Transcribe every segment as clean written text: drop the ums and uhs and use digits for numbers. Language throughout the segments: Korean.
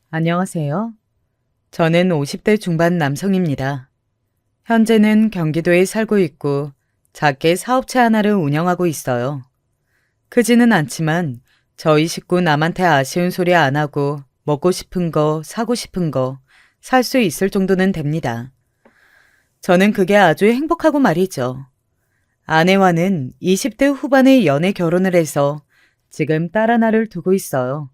안녕하세요. 저는 50대 중반 남성입니다. 현재는 경기도에 살고 있고 작게 사업체 하나를 운영하고 있어요. 크지는 않지만 저희 식구 남한테 아쉬운 소리 안 하고 먹고 싶은 거, 사고 싶은 거, 살 수 있을 정도는 됩니다. 저는 그게 아주 행복하고 말이죠. 아내와는 20대 후반에 연애 결혼을 해서 지금 딸 하나를 두고 있어요.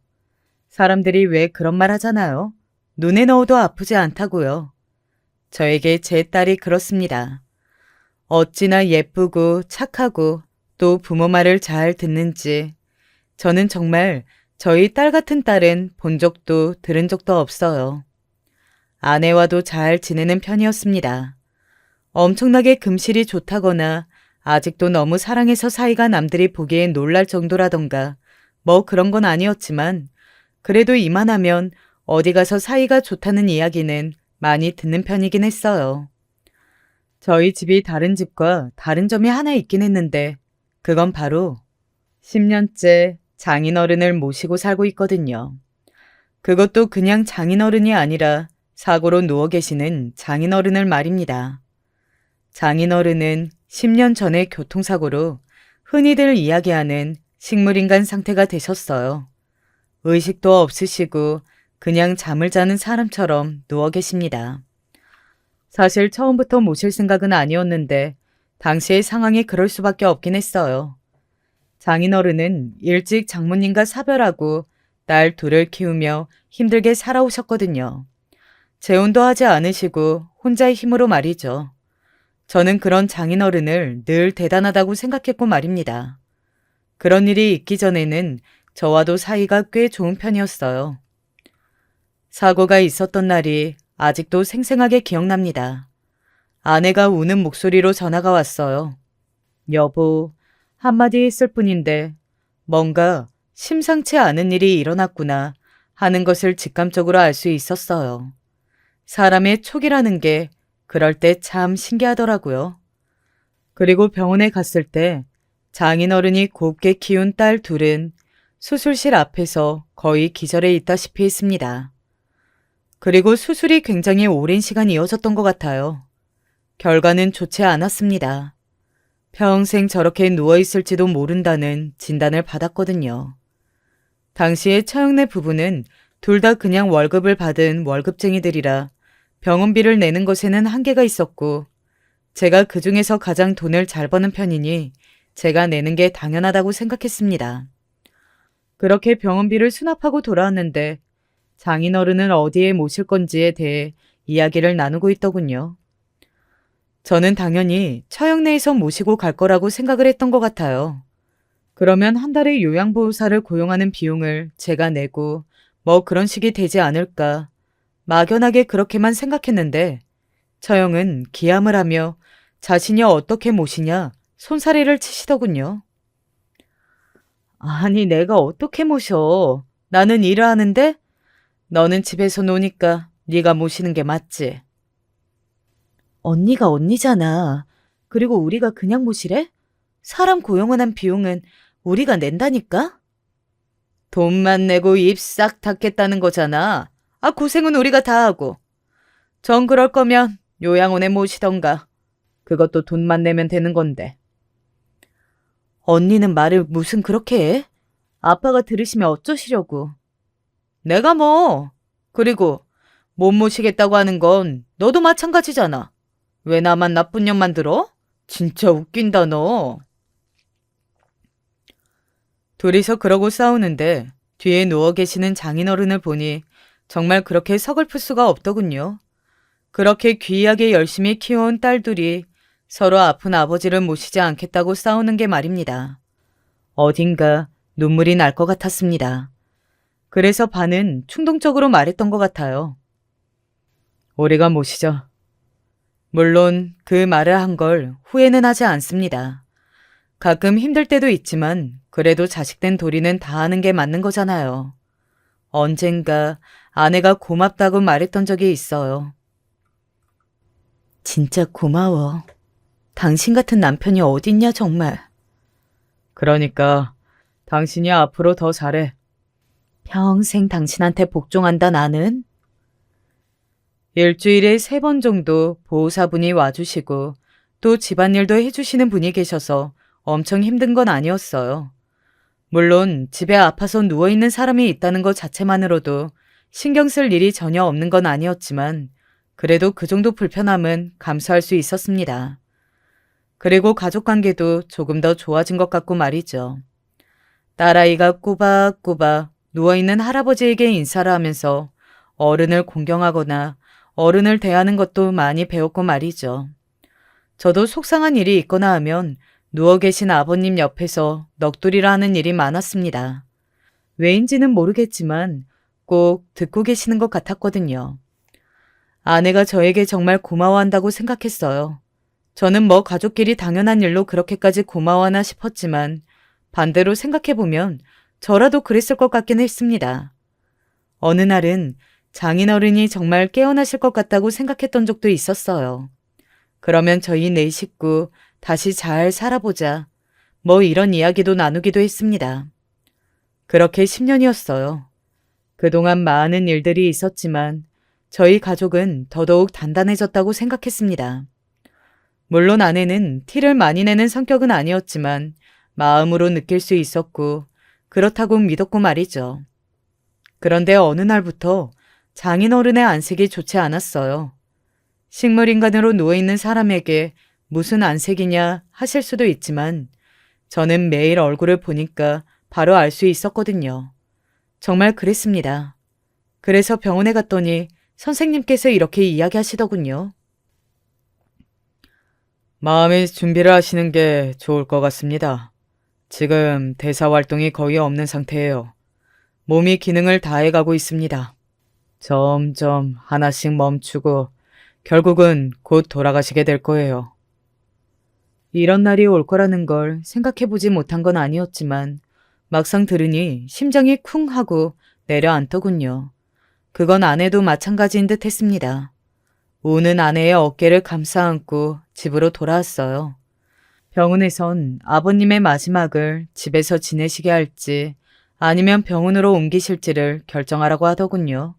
사람들이 왜 그런 말 하잖아요. 눈에 넣어도 아프지 않다고요. 저에게 제 딸이 그렇습니다. 어찌나 예쁘고 착하고 또 부모 말을 잘 듣는지 저는 정말 저희 딸 같은 딸은 본 적도 들은 적도 없어요. 아내와도 잘 지내는 편이었습니다. 엄청나게 금실이 좋다거나 아직도 너무 사랑해서 사이가 남들이 보기엔 놀랄 정도라던가 뭐 그런 건 아니었지만 그래도 이만하면 어디 가서 사이가 좋다는 이야기는 많이 듣는 편이긴 했어요. 저희 집이 다른 집과 다른 점이 하나 있긴 했는데 그건 바로 10년째 장인어른을 모시고 살고 있거든요. 그것도 그냥 장인어른이 아니라 사고로 누워 계시는 장인어른을 말입니다. 장인어른은 10년 전에 교통사고로 흔히들 이야기하는 식물인간 상태가 되셨어요. 의식도 없으시고 그냥 잠을 자는 사람처럼 누워 계십니다. 사실 처음부터 모실 생각은 아니었는데 당시의 상황이 그럴 수밖에 없긴 했어요. 장인어른은 일찍 장모님과 사별하고 딸 둘을 키우며 힘들게 살아오셨거든요. 재혼도 하지 않으시고 혼자의 힘으로 말이죠. 저는 그런 장인어른을 늘 대단하다고 생각했고 말입니다. 그런 일이 있기 전에는 저와도 사이가 꽤 좋은 편이었어요. 사고가 있었던 날이 아직도 생생하게 기억납니다. 아내가 우는 목소리로 전화가 왔어요. 여보, 한마디 했을 뿐인데 뭔가 심상치 않은 일이 일어났구나 하는 것을 직감적으로 알 수 있었어요. 사람의 촉이라는 게 그럴 때 참 신기하더라고요. 그리고 병원에 갔을 때 장인어른이 곱게 키운 딸 둘은 수술실 앞에서 거의 기절해 있다시피 했습니다. 그리고 수술이 굉장히 오랜 시간 이어졌던 것 같아요. 결과는 좋지 않았습니다. 평생 저렇게 누워있을지도 모른다는 진단을 받았거든요. 당시에 처형네 부부는 둘 다 그냥 월급을 받은 월급쟁이들이라 병원비를 내는 것에는 한계가 있었고 제가 그 중에서 가장 돈을 잘 버는 편이니 제가 내는 게 당연하다고 생각했습니다. 그렇게 병원비를 수납하고 돌아왔는데 장인어른을 어디에 모실 건지에 대해 이야기를 나누고 있더군요. 저는 당연히 처형내에서 모시고 갈 거라고 생각을 했던 것 같아요. 그러면 한 달에 요양보호사를 고용하는 비용을 제가 내고 뭐 그런 식이 되지 않을까 막연하게 그렇게만 생각했는데 처형은 기함을 하며 자신이 어떻게 모시냐 손사래를 치시더군요. 아니 내가 어떻게 모셔? 나는 일을 하는데 너는 집에서 노니까 네가 모시는 게 맞지. 언니가 언니잖아. 그리고 우리가 그냥 모시래? 사람 고용하는 비용은 우리가 낸다니까? 돈만 내고 입 싹 닫겠다는 거잖아. 아, 고생은 우리가 다 하고. 전 그럴 거면 요양원에 모시던가. 그것도 돈만 내면 되는 건데. 언니는 말을 무슨 그렇게 해? 아빠가 들으시면 어쩌시려고. 내가 뭐. 그리고 못 모시겠다고 하는 건 너도 마찬가지잖아. 왜 나만 나쁜 년만 들어? 진짜 웃긴다 너. 둘이서 그러고 싸우는데 뒤에 누워 계시는 장인어른을 보니 정말 그렇게 서글플 수가 없더군요. 그렇게 귀하게 열심히 키워온 딸들이 서로 아픈 아버지를 모시지 않겠다고 싸우는 게 말입니다. 어딘가 눈물이 날 것 같았습니다. 그래서 반은 충동적으로 말했던 것 같아요. 우리가 모시자. 물론 그 말을 한 걸 후회는 하지 않습니다. 가끔 힘들 때도 있지만 그래도 자식된 도리는 다 하는 게 맞는 거잖아요. 언젠가 아내가 고맙다고 말했던 적이 있어요. 진짜 고마워. 당신 같은 남편이 어딨냐 정말. 그러니까 당신이 앞으로 더 잘해. 평생 당신한테 복종한다 나는? 일주일에 3번 정도 보호사분이 와주시고 또 집안일도 해주시는 분이 계셔서 엄청 힘든 건 아니었어요. 물론 집에 아파서 누워있는 사람이 있다는 것 자체만으로도 신경 쓸 일이 전혀 없는 건 아니었지만 그래도 그 정도 불편함은 감수할 수 있었습니다. 그리고 가족관계도 조금 더 좋아진 것 같고 말이죠. 딸아이가 꼬박꼬박 누워있는 할아버지에게 인사를 하면서 어른을 공경하거나 어른을 대하는 것도 많이 배웠고 말이죠. 저도 속상한 일이 있거나 하면 누워 계신 아버님 옆에서 넋두리라 하는 일이 많았습니다. 왜인지는 모르겠지만 꼭 듣고 계시는 것 같았거든요. 아내가 저에게 정말 고마워한다고 생각했어요. 저는 뭐 가족끼리 당연한 일로 그렇게까지 고마워하나 싶었지만 반대로 생각해보면 저라도 그랬을 것 같긴 했습니다. 어느 날은 장인어른이 정말 깨어나실 것 같다고 생각했던 적도 있었어요. 그러면 저희 4식구 다시 잘 살아보자. 뭐 이런 이야기도 나누기도 했습니다. 그렇게 10년이었어요. 그동안 많은 일들이 있었지만 저희 가족은 더더욱 단단해졌다고 생각했습니다. 물론 아내는 티를 많이 내는 성격은 아니었지만 마음으로 느낄 수 있었고 그렇다고 믿었고 말이죠. 그런데 어느 날부터 장인어른의 안색이 좋지 않았어요. 식물인간으로 누워있는 사람에게 무슨 안색이냐 하실 수도 있지만 저는 매일 얼굴을 보니까 바로 알 수 있었거든요. 정말 그랬습니다. 그래서 병원에 갔더니 선생님께서 이렇게 이야기하시더군요. 마음의 준비를 하시는 게 좋을 것 같습니다. 지금 대사 활동이 거의 없는 상태예요. 몸이 기능을 다해가고 있습니다. 점점 하나씩 멈추고 결국은 곧 돌아가시게 될 거예요. 이런 날이 올 거라는 걸 생각해보지 못한 건 아니었지만 막상 들으니 심장이 쿵 하고 내려앉더군요. 그건 아내도 마찬가지인 듯 했습니다. 우는 아내의 어깨를 감싸 안고 집으로 돌아왔어요. 병원에선 아버님의 마지막을 집에서 지내시게 할지 아니면 병원으로 옮기실지를 결정하라고 하더군요.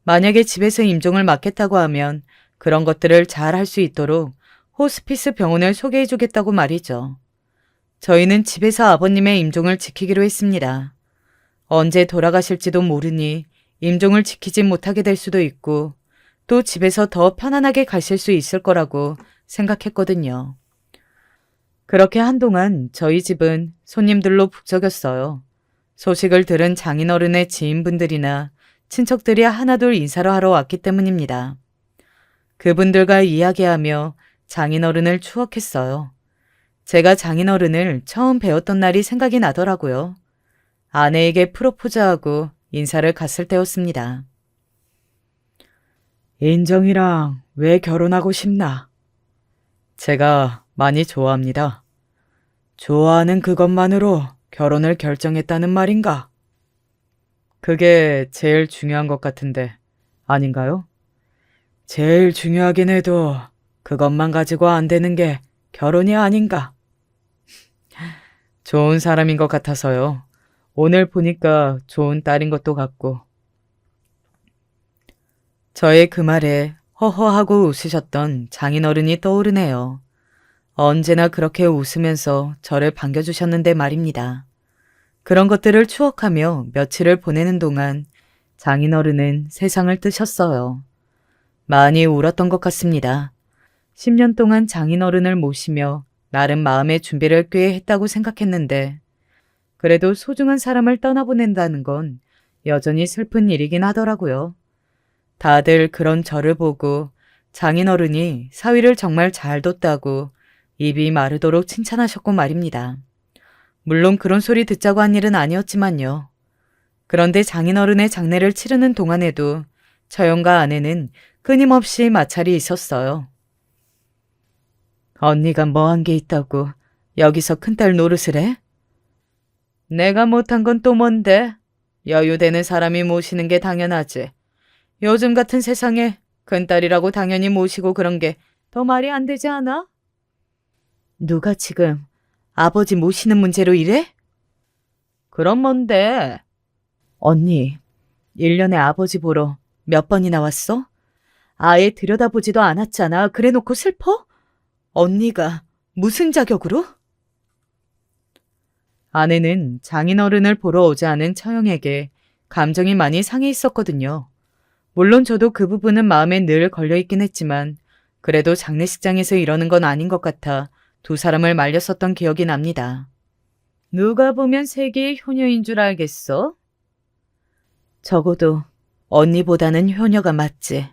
만약에 집에서 임종을 맡겠다고 하면 그런 것들을 잘 할 수 있도록 호스피스 병원을 소개해주겠다고 말이죠. 저희는 집에서 아버님의 임종을 지키기로 했습니다. 언제 돌아가실지도 모르니 임종을 지키지 못하게 될 수도 있고 또 집에서 더 편안하게 가실 수 있을 거라고 생각했거든요. 그렇게 한동안 저희 집은 손님들로 북적였어요. 소식을 들은 장인어른의 지인분들이나 친척들이 하나둘 인사를 하러 왔기 때문입니다. 그분들과 이야기하며 장인어른을 추억했어요. 제가 장인어른을 처음 배웠던 날이 생각이 나더라고요. 아내에게 프로포즈하고 인사를 갔을 때였습니다. 인정이랑 왜 결혼하고 싶나? 제가 많이 좋아합니다. 좋아하는 그것만으로 결혼을 결정했다는 말인가? 그게 제일 중요한 것 같은데 아닌가요? 제일 중요하긴 해도 그것만 가지고 안 되는 게 결혼이 아닌가? 좋은 사람인 것 같아서요. 오늘 보니까 좋은 딸인 것도 같고. 저의 그 말에 허허하고 웃으셨던 장인어른이 떠오르네요. 언제나 그렇게 웃으면서 저를 반겨주셨는데 말입니다. 그런 것들을 추억하며 며칠을 보내는 동안 장인어른은 세상을 뜨셨어요. 많이 울었던 것 같습니다. 10년 동안 장인어른을 모시며 나름 마음의 준비를 꽤 했다고 생각했는데 그래도 소중한 사람을 떠나보낸다는 건 여전히 슬픈 일이긴 하더라고요. 다들 그런 저를 보고 장인어른이 사위를 정말 잘 뒀다고 입이 마르도록 칭찬하셨고 말입니다. 물론 그런 소리 듣자고 한 일은 아니었지만요. 그런데 장인어른의 장례를 치르는 동안에도 처형과 아내는 끊임없이 마찰이 있었어요. 언니가 뭐 한 게 있다고 여기서 큰딸 노릇을 해? 내가 못한 건 또 뭔데? 여유되는 사람이 모시는 게 당연하지. 요즘 같은 세상에 큰딸이라고 당연히 모시고 그런 게 더 말이 안 되지 않아? 누가 지금 아버지 모시는 문제로 이래? 그럼 뭔데? 언니, 1년에 아버지 보러 몇 번이나 왔어? 아예 들여다보지도 않았잖아. 그래 놓고 슬퍼? 언니가 무슨 자격으로? 아내는 장인어른을 보러 오지 않은 처형에게 감정이 많이 상해 있었거든요. 물론 저도 그 부분은 마음에 늘 걸려있긴 했지만 그래도 장례식장에서 이러는 건 아닌 것 같아 두 사람을 말렸었던 기억이 납니다. 누가 보면 세계의 효녀인 줄 알겠어? 적어도 언니보다는 효녀가 맞지.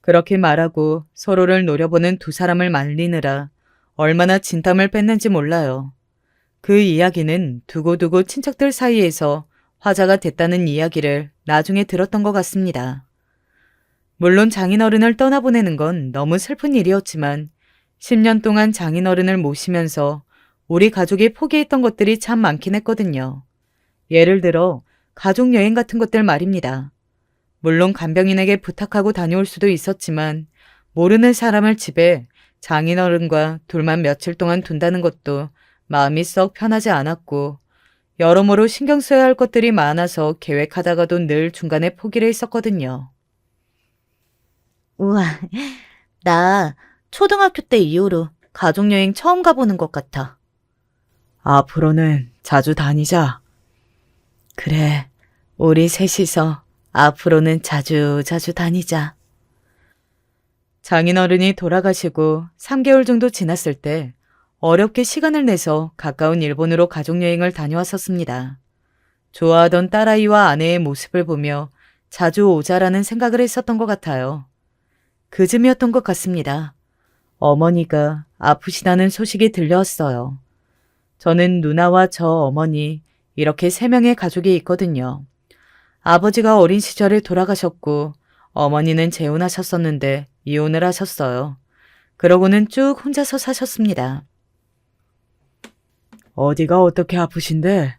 그렇게 말하고 서로를 노려보는 두 사람을 말리느라 얼마나 진땀을 뺐는지 몰라요. 그 이야기는 두고두고 친척들 사이에서 화제가 됐다는 이야기를 나중에 들었던 것 같습니다. 물론 장인어른을 떠나보내는 건 너무 슬픈 일이었지만 10년 동안 장인어른을 모시면서 우리 가족이 포기했던 것들이 참 많긴 했거든요. 예를 들어 가족 여행 같은 것들 말입니다. 물론 간병인에게 부탁하고 다녀올 수도 있었지만 모르는 사람을 집에 장인어른과 둘만 며칠 동안 둔다는 것도 마음이 썩 편하지 않았고 여러모로 신경 써야 할 것들이 많아서 계획하다가도 늘 중간에 포기를 했었거든요. 우와, 나 초등학교 때 이후로 가족여행 처음 가보는 것 같아. 앞으로는 자주 다니자. 그래, 우리 셋이서 앞으로는 자주 다니자. 장인어른이 돌아가시고 3개월 정도 지났을 때 어렵게 시간을 내서 가까운 일본으로 가족여행을 다녀왔었습니다. 좋아하던 딸아이와 아내의 모습을 보며 자주 오자라는 생각을 했었던 것 같아요. 그 즈음이었던 것 같습니다. 어머니가 아프시다는 소식이 들려왔어요. 저는 누나와 저 어머니 이렇게 3명의 가족이 있거든요. 아버지가 어린 시절에 돌아가셨고 어머니는 재혼하셨었는데 이혼을 하셨어요. 그러고는 쭉 혼자서 사셨습니다. 어디가 어떻게 아프신데?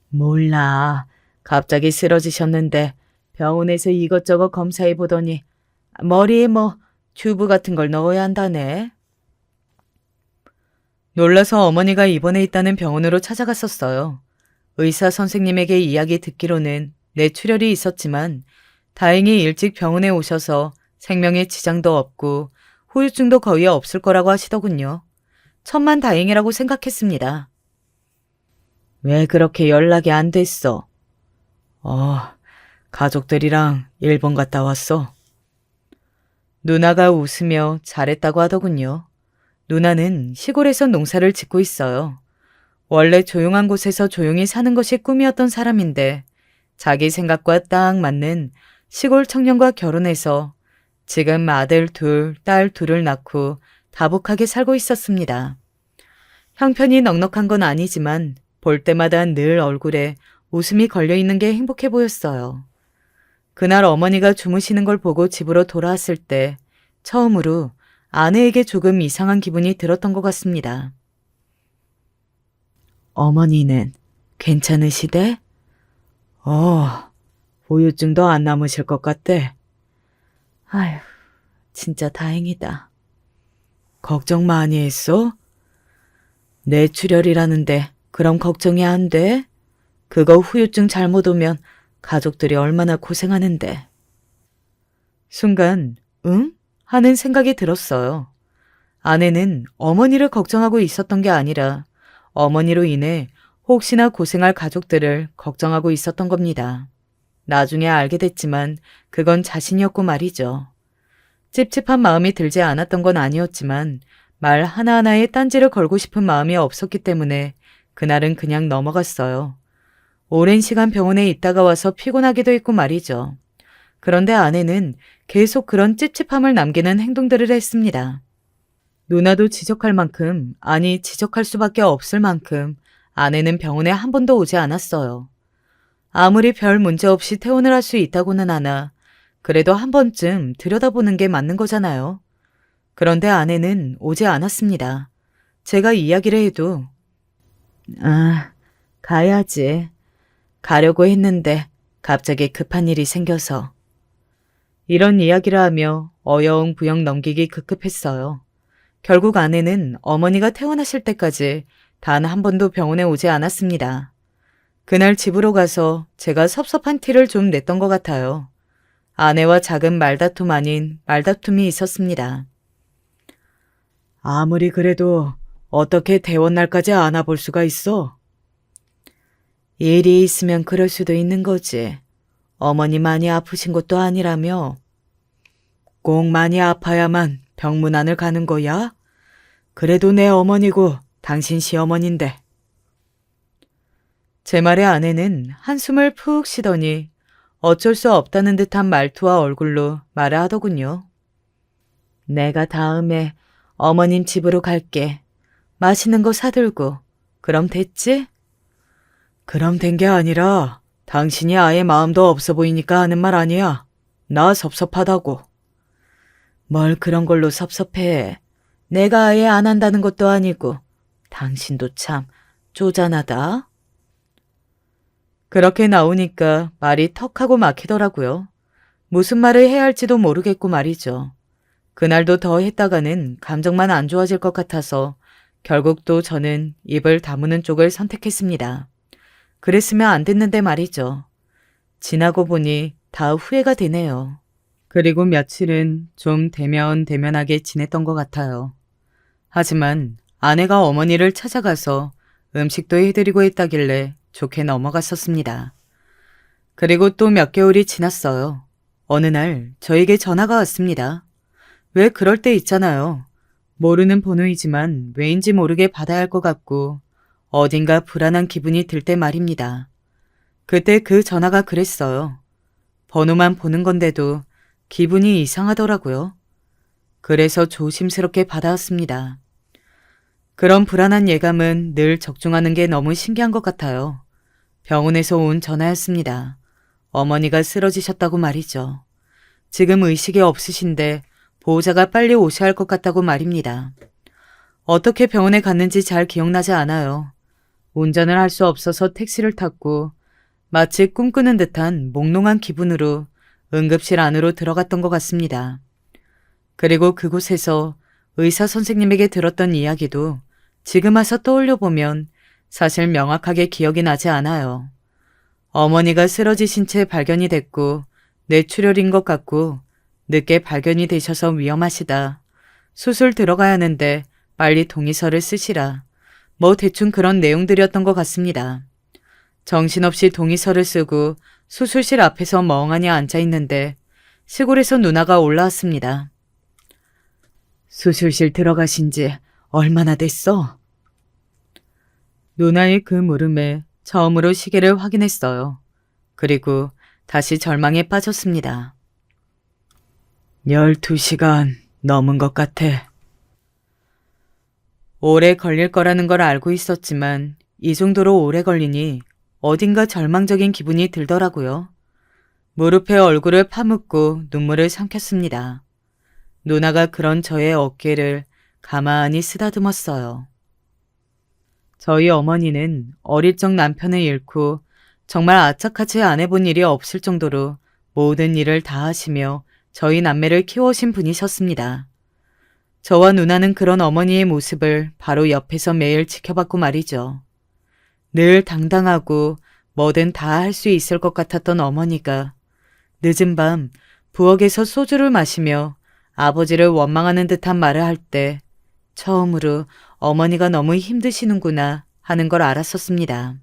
몰라. 갑자기 쓰러지셨는데 병원에서 이것저것 검사해 보더니 머리에 튜브 같은 걸 넣어야 한다네. 놀라서 어머니가 입원해 있다는 병원으로 찾아갔었어요. 의사 선생님에게 이야기 듣기로는 뇌출혈이 있었지만 다행히 일찍 병원에 오셔서 생명에 지장도 없고 후유증도 거의 없을 거라고 하시더군요. 천만 다행이라고 생각했습니다. 왜 그렇게 연락이 안 됐어? 가족들이랑 일본 갔다 왔어. 누나가 웃으며 잘했다고 하더군요. 누나는 시골에서 농사를 짓고 있어요. 원래 조용한 곳에서 조용히 사는 것이 꿈이었던 사람인데 자기 생각과 딱 맞는 시골 청년과 결혼해서 지금 아들 둘, 딸 둘을 낳고 다복하게 살고 있었습니다. 형편이 넉넉한 건 아니지만 볼 때마다 늘 얼굴에 웃음이 걸려있는 게 행복해 보였어요. 그날 어머니가 주무시는 걸 보고 집으로 돌아왔을 때 처음으로 아내에게 조금 이상한 기분이 들었던 것 같습니다. 어머니는 괜찮으시대? 후유증도 안 남으실 것 같대. 아휴, 진짜 다행이다. 걱정 많이 했어? 뇌출혈이라는데 그럼 걱정이 안 돼? 그거 후유증 잘못 오면 가족들이 얼마나 고생하는데. 순간 응? 하는 생각이 들었어요. 아내는 어머니를 걱정하고 있었던 게 아니라 어머니로 인해 혹시나 고생할 가족들을 걱정하고 있었던 겁니다. 나중에 알게 됐지만 그건 자신이었고 말이죠. 찝찝한 마음이 들지 않았던 건 아니었지만 말 하나하나에 딴지를 걸고 싶은 마음이 없었기 때문에 그날은 그냥 넘어갔어요. 오랜 시간 병원에 있다가 와서 피곤하기도 했고 말이죠. 그런데 아내는 계속 그런 찝찝함을 남기는 행동들을 했습니다. 누나도 지적할 만큼, 아니 지적할 수밖에 없을 만큼 아내는 병원에 한 번도 오지 않았어요. 아무리 별 문제 없이 퇴원을 할 수 있다고는 하나 그래도 한 번쯤 들여다보는 게 맞는 거잖아요. 그런데 아내는 오지 않았습니다. 제가 이야기를 해도 가야지. 가려고 했는데 갑자기 급한 일이 생겨서. 이런 이야기를 하며 어영부영 넘기기 급급했어요. 결국 아내는 어머니가 퇴원하실 때까지 단 한 번도 병원에 오지 않았습니다. 그날 집으로 가서 제가 섭섭한 티를 좀 냈던 것 같아요. 아내와 작은 말다툼 아닌 말다툼이 있었습니다. 아무리 그래도 어떻게 대원날까지 안아볼 수가 있어? 일이 있으면 그럴 수도 있는 거지. 어머니 많이 아프신 것도 아니라며. 꼭 많이 아파야만 병문안을 가는 거야? 그래도 내 어머니고 당신 시어머니인데. 제 말에 아내는 한숨을 푹 쉬더니 어쩔 수 없다는 듯한 말투와 얼굴로 말을 하더군요. 내가 다음에 어머님 집으로 갈게. 맛있는 거 사들고. 그럼 됐지? 그럼 된 게 아니라 당신이 아예 마음도 없어 보이니까 하는 말 아니야. 나 섭섭하다고. 뭘 그런 걸로 섭섭해. 내가 아예 안 한다는 것도 아니고. 당신도 참 쪼잔하다. 그렇게 나오니까 말이 턱하고 막히더라고요. 무슨 말을 해야 할지도 모르겠고 말이죠. 그날도 더 했다가는 감정만 안 좋아질 것 같아서 결국 또 저는 입을 다무는 쪽을 선택했습니다. 그랬으면 안 됐는데 말이죠. 지나고 보니 다 후회가 되네요. 그리고 며칠은 좀 대면대면하게 지냈던 것 같아요. 하지만 아내가 어머니를 찾아가서 음식도 해드리고 했다길래 좋게 넘어갔었습니다. 그리고 또 몇 개월이 지났어요. 어느 날 저에게 전화가 왔습니다. 왜 그럴 때 있잖아요. 모르는 번호이지만 왜인지 모르게 받아야 할 것 같고 어딘가 불안한 기분이 들 때 말입니다. 그때 그 전화가 그랬어요. 번호만 보는 건데도 기분이 이상하더라고요. 그래서 조심스럽게 받아왔습니다. 그런 불안한 예감은 늘 적중하는 게 너무 신기한 것 같아요. 병원에서 온 전화였습니다. 어머니가 쓰러지셨다고 말이죠. 지금 의식이 없으신데 보호자가 빨리 오셔야 할 것 같다고 말입니다. 어떻게 병원에 갔는지 잘 기억나지 않아요. 운전을 할 수 없어서 택시를 탔고 마치 꿈꾸는 듯한 몽롱한 기분으로 응급실 안으로 들어갔던 것 같습니다. 그리고 그곳에서 의사 선생님에게 들었던 이야기도 지금 와서 떠올려 보면 사실 명확하게 기억이 나지 않아요. 어머니가 쓰러지신 채 발견이 됐고 뇌출혈인 것 같고 늦게 발견이 되셔서 위험하시다. 수술 들어가야 하는데 빨리 동의서를 쓰시라. 뭐 대충 그런 내용들이었던 것 같습니다. 정신없이 동의서를 쓰고 수술실 앞에서 멍하니 앉아있는데 시골에서 누나가 올라왔습니다. 수술실 들어가신 지 얼마나 됐어? 누나의 그 물음에 처음으로 시계를 확인했어요. 그리고 다시 절망에 빠졌습니다. 12시간 넘은 것 같아. 오래 걸릴 거라는 걸 알고 있었지만 이 정도로 오래 걸리니 어딘가 절망적인 기분이 들더라고요. 무릎에 얼굴을 파묻고 눈물을 삼켰습니다. 누나가 그런 저의 어깨를 가만히 쓰다듬었어요. 저희 어머니는 어릴 적 남편을 잃고 정말 아차카치 안 해본 일이 없을 정도로 모든 일을 다 하시며 저희 남매를 키워오신 분이셨습니다. 저와 누나는 그런 어머니의 모습을 바로 옆에서 매일 지켜봤고 말이죠. 늘 당당하고 뭐든 다 할 수 있을 것 같았던 어머니가 늦은 밤 부엌에서 소주를 마시며 아버지를 원망하는 듯한 말을 할 때 처음으로 어머니가 너무 힘드시는구나 하는 걸 알았었습니다.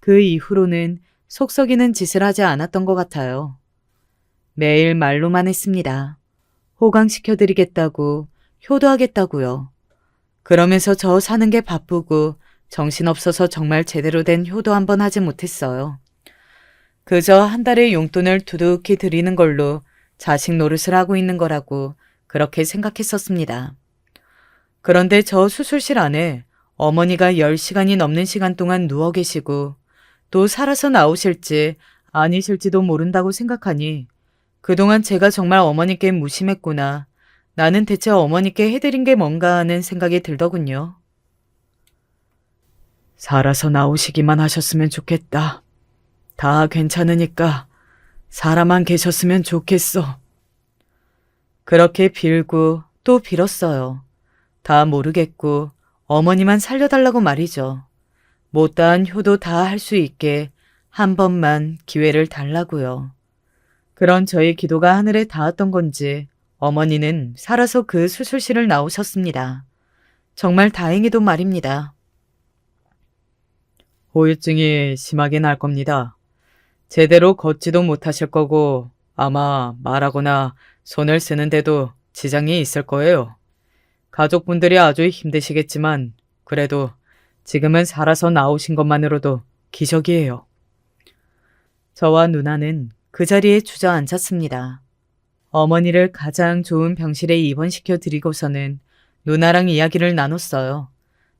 그 이후로는 속 썩이는 짓을 하지 않았던 것 같아요. 매일 말로만 했습니다. 호강시켜드리겠다고, 효도하겠다고요. 그러면서 저 사는 게 바쁘고 정신없어서 정말 제대로 된 효도 한번 하지 못했어요. 그저 한 달에 용돈을 두둑히 드리는 걸로 자식 노릇을 하고 있는 거라고 그렇게 생각했었습니다. 그런데 저 수술실 안에 어머니가 10시간이 넘는 시간 동안 누워 계시고 또 살아서 나오실지 아니실지도 모른다고 생각하니 그동안 제가 정말 어머니께 무심했구나. 나는 대체 어머니께 해드린 게 뭔가 하는 생각이 들더군요. 살아서 나오시기만 하셨으면 좋겠다. 다 괜찮으니까 살아만 계셨으면 좋겠어. 그렇게 빌고 또 빌었어요. 다 모르겠고 어머니만 살려달라고 말이죠. 못다한 효도 다 할 수 있게 한 번만 기회를 달라고요. 그런 저의 기도가 하늘에 닿았던 건지 어머니는 살아서 그 수술실을 나오셨습니다. 정말 다행히도 말입니다. 후유증이 심하게 날 겁니다. 제대로 걷지도 못하실 거고 아마 말하거나 손을 쓰는데도 지장이 있을 거예요. 가족분들이 아주 힘드시겠지만 그래도 지금은 살아서 나오신 것만으로도 기적이에요. 저와 누나는 그 자리에 주저앉았습니다. 어머니를 가장 좋은 병실에 입원시켜 드리고서는 누나랑 이야기를 나눴어요.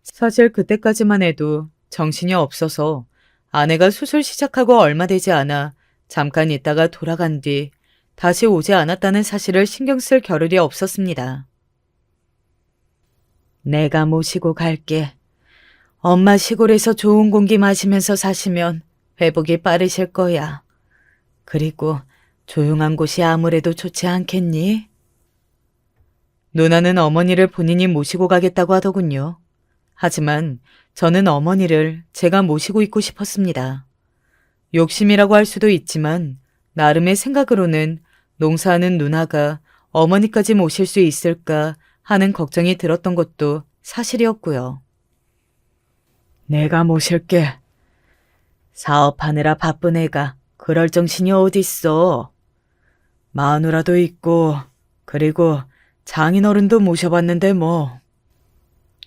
사실 그때까지만 해도 정신이 없어서 아내가 수술 시작하고 얼마 되지 않아 잠깐 있다가 돌아간 뒤 다시 오지 않았다는 사실을 신경 쓸 겨를이 없었습니다. 내가 모시고 갈게. 엄마 시골에서 좋은 공기 마시면서 사시면 회복이 빠르실 거야. 그리고 조용한 곳이 아무래도 좋지 않겠니? 누나는 어머니를 본인이 모시고 가겠다고 하더군요. 하지만 저는 어머니를 제가 모시고 있고 싶었습니다. 욕심이라고 할 수도 있지만 나름의 생각으로는 농사하는 누나가 어머니까지 모실 수 있을까 하는 걱정이 들었던 것도 사실이었고요. 내가 모실게. 사업하느라 바쁜 애가 그럴 정신이 어딨어. 마누라도 있고 그리고 장인어른도 모셔봤는데 뭐.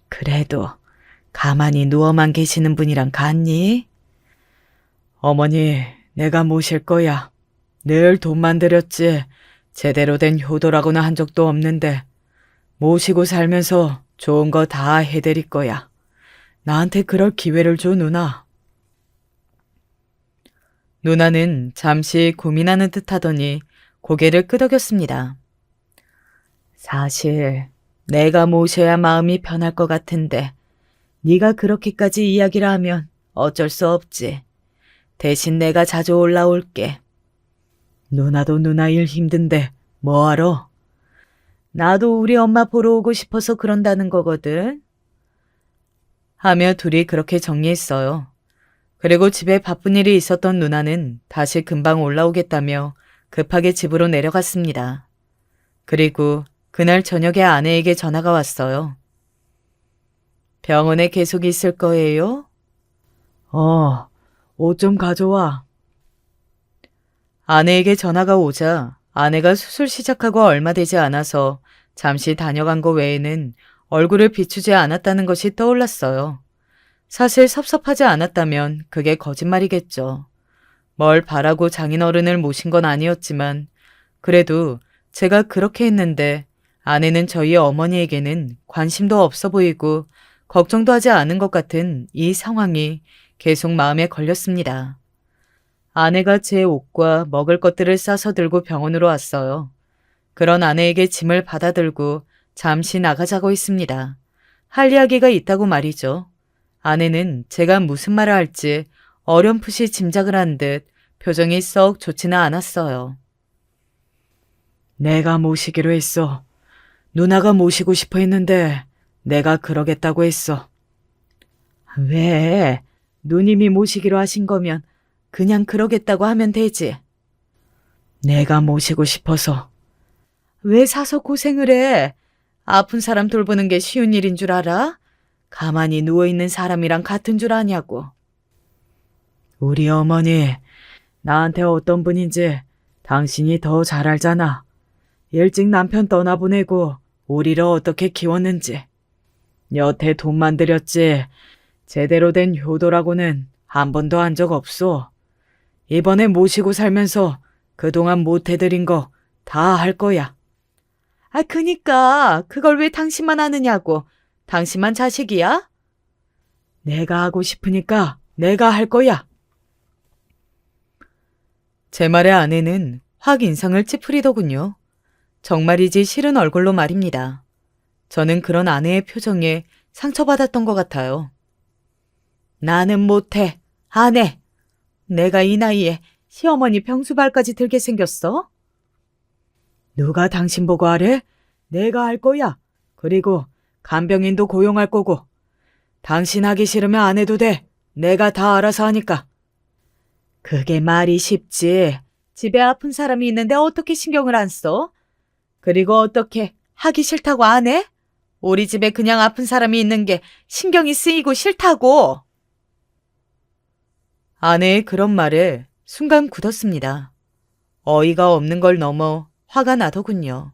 그래도 가만히 누워만 계시는 분이랑 같니? 어머니, 내가 모실 거야. 늘 돈만 들였지 제대로 된 효도라고는 한 적도 없는데 모시고 살면서 좋은 거 다 해드릴 거야. 나한테 그럴 기회를 줘, 누나. 누나는 잠시 고민하는 듯 하더니 고개를 끄덕였습니다. 사실 내가 모셔야 마음이 편할 것 같은데 네가 그렇게까지 이야기를 하면 어쩔 수 없지. 대신 내가 자주 올라올게. 누나도 누나 일 힘든데 뭐하러? 나도 우리 엄마 보러 오고 싶어서 그런다는 거거든. 하며 둘이 그렇게 정리했어요. 그리고 집에 바쁜 일이 있었던 누나는 다시 금방 올라오겠다며 급하게 집으로 내려갔습니다. 그리고 그날 저녁에 아내에게 전화가 왔어요. 병원에 계속 있을 거예요? 옷 좀 가져와. 아내에게 전화가 오자 아내가 수술 시작하고 얼마 되지 않아서 잠시 다녀간 거 외에는 얼굴을 비추지 않았다는 것이 떠올랐어요. 사실 섭섭하지 않았다면 그게 거짓말이겠죠. 뭘 바라고 장인어른을 모신 건 아니었지만 그래도 제가 그렇게 했는데 아내는 저희 어머니에게는 관심도 없어 보이고 걱정도 하지 않은 것 같은 이 상황이 계속 마음에 걸렸습니다. 아내가 제 옷과 먹을 것들을 싸서 들고 병원으로 왔어요. 그런 아내에게 짐을 받아들고 잠시 나가자고 했습니다. 할 이야기가 있다고 말이죠. 아내는 제가 무슨 말을 할지 어렴풋이 짐작을 한 듯 표정이 썩 좋지는 않았어요. 내가 모시기로 했어. 누나가 모시고 싶어 했는데 내가 그러겠다고 했어. 왜? 누님이 모시기로 하신 거면 그냥 그러겠다고 하면 되지. 내가 모시고 싶어서. 왜 사서 고생을 해? 아픈 사람 돌보는 게 쉬운 일인 줄 알아? 가만히 누워있는 사람이랑 같은 줄 아냐고. 우리 어머니, 나한테 어떤 분인지 당신이 더 잘 알잖아. 일찍 남편 떠나보내고 우리를 어떻게 키웠는지. 여태 돈만 들였지 제대로 된 효도라고는 한 번도 한 적 없어. 이번에 모시고 살면서 그동안 못 해드린 거 다 할 거야. 그니까 그걸 왜 당신만 하느냐고. 당신만 자식이야? 내가 하고 싶으니까 내가 할 거야. 제 말에 아내는 확 인상을 찌푸리더군요. 정말이지 싫은 얼굴로 말입니다. 저는 그런 아내의 표정에 상처받았던 것 같아요. 나는 못해. 안 해. 내가 이 나이에 시어머니 병수발까지 들게 생겼어? 누가 당신 보고 하래? 내가 할 거야. 그리고 간병인도 고용할 거고. 당신 하기 싫으면 안 해도 돼. 내가 다 알아서 하니까. 그게 말이 쉽지. 집에 아픈 사람이 있는데 어떻게 신경을 안 써? 그리고 어떻게 하기 싫다고 안 해? 우리 집에 그냥 아픈 사람이 있는 게 신경이 쓰이고 싫다고. 아내의 그런 말에 순간 굳었습니다. 어이가 없는 걸 넘어 화가 나더군요.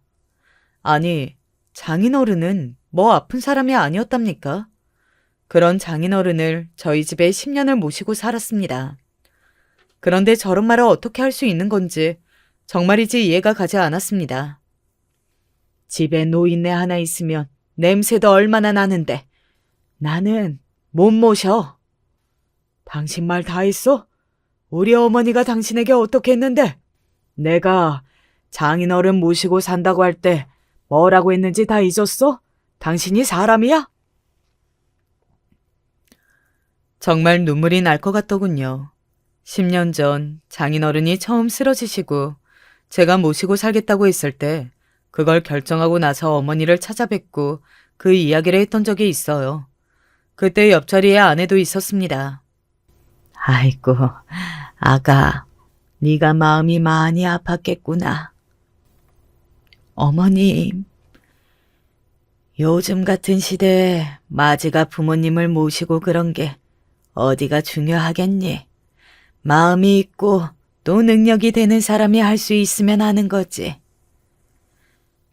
아니, 장인어른은 뭐 아픈 사람이 아니었답니까? 그런 장인어른을 저희 집에 10년을 모시고 살았습니다. 그런데 저런 말을 어떻게 할 수 있는 건지 정말이지 이해가 가지 않았습니다. 집에 노인네 하나 있으면 냄새도 얼마나 나는데 나는 못 모셔. 당신 말 다 했어? 우리 어머니가 당신에게 어떻게 했는데? 내가 장인어른 모시고 산다고 할 때 뭐라고 했는지 다 잊었어? 당신이 사람이야? 정말 눈물이 날 것 같더군요. 10년 전 장인어른이 처음 쓰러지시고 제가 모시고 살겠다고 했을 때 그걸 결정하고 나서 어머니를 찾아뵙고 그 이야기를 했던 적이 있어요. 그때 옆자리에 아내도 있었습니다. 아이고, 아가, 네가 마음이 많이 아팠겠구나. 어머님, 요즘 같은 시대에 마지가 부모님을 모시고 그런 게 어디가 중요하겠니? 마음이 있고 또 능력이 되는 사람이 할 수 있으면 하는 거지.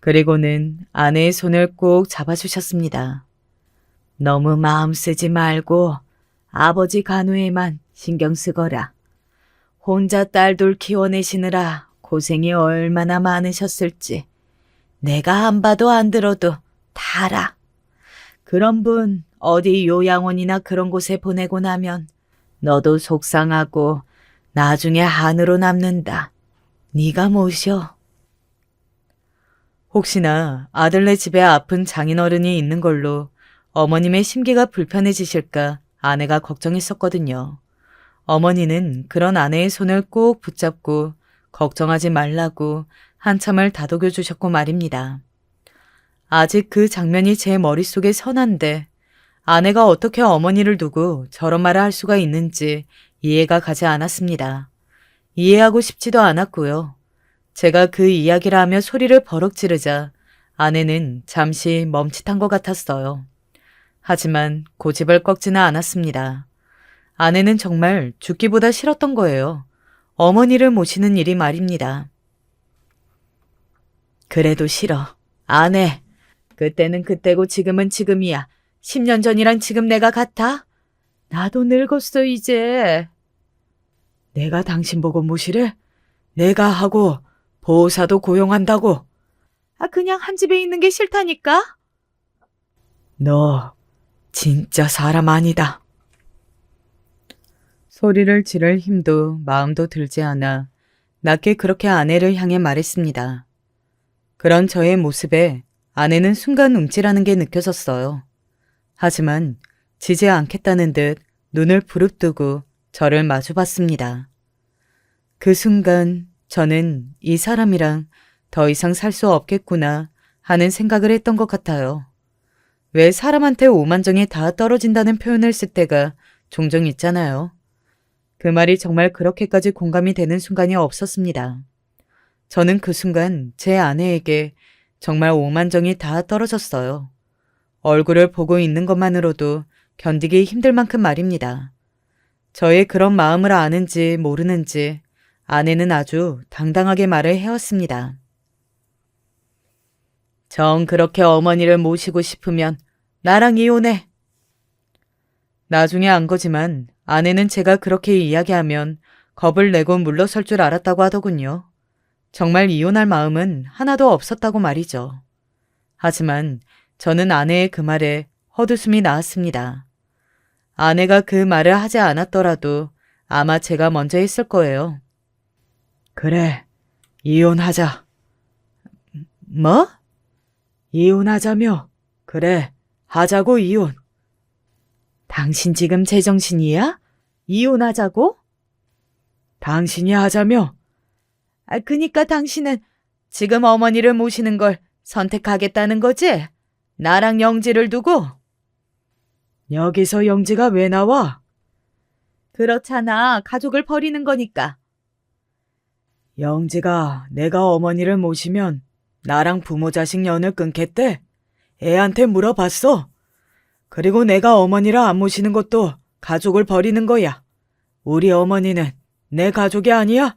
그리고는 아내의 손을 꼭 잡아주셨습니다. 너무 마음 쓰지 말고 아버지 간호에만 신경 쓰거라. 혼자 딸둘 키워내시느라 고생이 얼마나 많으셨을지 내가 안 봐도 안 들어도 다 알아. 그런 분 어디 요양원이나 그런 곳에 보내고 나면 너도 속상하고 나중에 한으로 남는다. 네가 모셔. 혹시나 아들네 집에 아픈 장인어른이 있는 걸로 어머님의 심기가 불편해지실까 아내가 걱정했었거든요. 어머니는 그런 아내의 손을 꼭 붙잡고 걱정하지 말라고 한참을 다독여 주셨고 말입니다. 아직 그 장면이 제 머릿속에 선한데 아내가 어떻게 어머니를 두고 저런 말을 할 수가 있는지 이해가 가지 않았습니다. 이해하고 싶지도 않았고요. 제가 그 이야기를 하며 소리를 버럭 지르자 아내는 잠시 멈칫한 것 같았어요. 하지만 고집을 꺾지는 않았습니다. 아내는 정말 죽기보다 싫었던 거예요. 어머니를 모시는 일이 말입니다. 그래도 싫어. 안 해. 그때는 그때고 지금은 지금이야. 10년 전이랑 지금 내가 같아? 나도 늙었어 이제. 내가 당신 보고 모시래? 내가 하고 보호사도 고용한다고. 그냥 한 집에 있는 게 싫다니까? 너 진짜 사람 아니다. 소리를 지를 힘도 마음도 들지 않아 낮게 그렇게 아내를 향해 말했습니다. 그런 저의 모습에 아내는 순간 움찔하는 게 느껴졌어요. 하지만 지지 않겠다는 듯 눈을 부릅뜨고 저를 마주봤습니다. 그 순간 저는 이 사람이랑 더 이상 살 수 없겠구나 하는 생각을 했던 것 같아요. 왜 사람한테 오만정이 다 떨어진다는 표현을 쓸 때가 종종 있잖아요. 그 말이 정말 그렇게까지 공감이 되는 순간이 없었습니다. 저는 그 순간 제 아내에게 정말 오만정이 다 떨어졌어요. 얼굴을 보고 있는 것만으로도 견디기 힘들 만큼 말입니다. 저의 그런 마음을 아는지 모르는지 아내는 아주 당당하게 말을 해왔습니다. 정 그렇게 어머니를 모시고 싶으면 나랑 이혼해. 나중에 안 거지만 아내는 제가 그렇게 이야기하면 겁을 내고 물러설 줄 알았다고 하더군요. 정말 이혼할 마음은 하나도 없었다고 말이죠. 하지만 저는 아내의 그 말에 헛웃음이 나왔습니다. 아내가 그 말을 하지 않았더라도 아마 제가 먼저 했을 거예요. 그래, 이혼하자. 뭐? 이혼하자며? 그래, 하자고 이혼. 당신 지금 제정신이야? 이혼하자고? 당신이 하자며? 그니까 당신은 지금 어머니를 모시는 걸 선택하겠다는 거지? 나랑 영지를 두고? 여기서 영지가 왜 나와? 그렇잖아. 가족을 버리는 거니까. 영지가 내가 어머니를 모시면 나랑 부모 자식 연을 끊겠대. 애한테 물어봤어. 그리고 내가 어머니를 안 모시는 것도 가족을 버리는 거야. 우리 어머니는 내 가족이 아니야?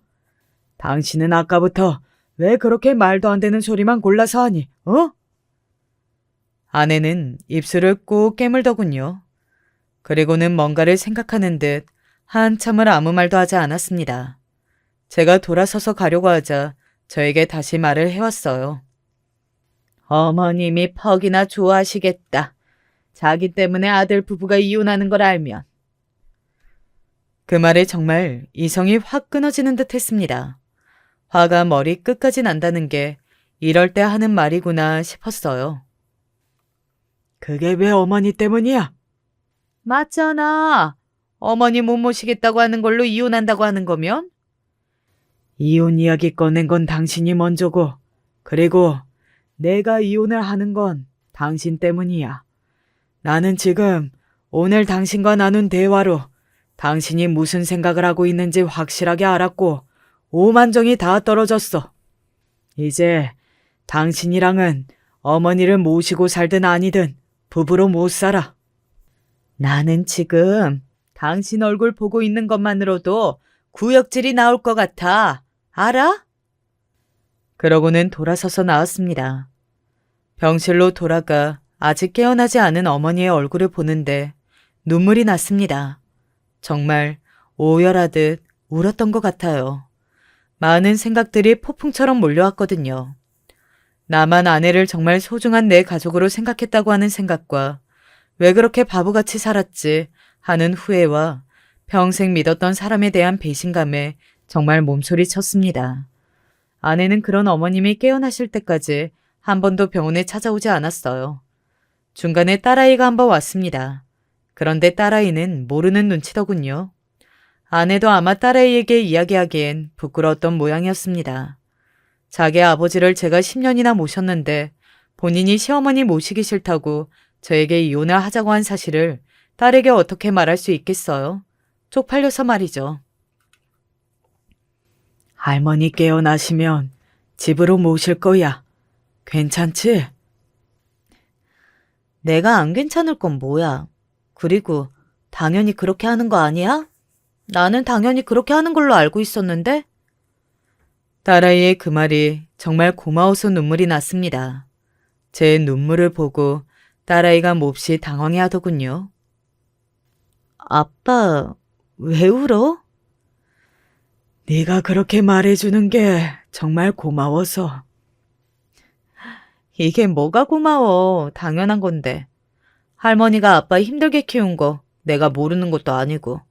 당신은 아까부터 왜 그렇게 말도 안 되는 소리만 골라서 하니, 어? 아내는 입술을 꾹 깨물더군요. 그리고는 뭔가를 생각하는 듯 한참을 아무 말도 하지 않았습니다. 제가 돌아서서 가려고 하자 저에게 다시 말을 해왔어요. 어머님이 퍽이나 좋아하시겠다. 자기 때문에 아들 부부가 이혼하는 걸 알면. 그 말에 정말 이성이 확 끊어지는 듯 했습니다. 화가 머리 끝까지 난다는 게 이럴 때 하는 말이구나 싶었어요. 그게 왜 어머니 때문이야? 맞잖아. 어머니 못 모시겠다고 하는 걸로 이혼한다고 하는 거면? 이혼 이야기 꺼낸 건 당신이 먼저고, 그리고 내가 이혼을 하는 건 당신 때문이야. 나는 지금 오늘 당신과 나눈 대화로 당신이 무슨 생각을 하고 있는지 확실하게 알았고 오만정이 다 떨어졌어. 이제 당신이랑은 어머니를 모시고 살든 아니든 부부로 못 살아. 나는 지금 당신 얼굴 보고 있는 것만으로도 구역질이 나올 것 같아. 알아? 그러고는 돌아서서 나왔습니다. 병실로 돌아가 아직 깨어나지 않은 어머니의 얼굴을 보는데 눈물이 났습니다. 정말 오열하듯 울었던 것 같아요. 많은 생각들이 폭풍처럼 몰려왔거든요. 나만 아내를 정말 소중한 내 가족으로 생각했다고 하는 생각과 왜 그렇게 바보같이 살았지 하는 후회와 평생 믿었던 사람에 대한 배신감에 정말 몸소리 쳤습니다. 아내는 그런 어머님이 깨어나실 때까지 한 번도 병원에 찾아오지 않았어요. 중간에 딸아이가 한 번 왔습니다. 그런데 딸아이는 모르는 눈치더군요. 아내도 아마 딸아이에게 이야기하기엔 부끄러웠던 모양이었습니다. 자기 아버지를 제가 10년이나 모셨는데 본인이 시어머니 모시기 싫다고 저에게 이혼을 하자고 한 사실을 딸에게 어떻게 말할 수 있겠어요? 쪽팔려서 말이죠. 할머니 깨어나시면 집으로 모실 거야. 괜찮지? 내가 안 괜찮을 건 뭐야. 그리고 당연히 그렇게 하는 거 아니야? 나는 당연히 그렇게 하는 걸로 알고 있었는데? 딸아이의 그 말이 정말 고마워서 눈물이 났습니다. 제 눈물을 보고 딸아이가 몹시 당황해 하더군요. 아빠, 왜 울어? 네가 그렇게 말해주는 게 정말 고마워서. 이게 뭐가 고마워. 당연한 건데. 할머니가 아빠 힘들게 키운 거 내가 모르는 것도 아니고.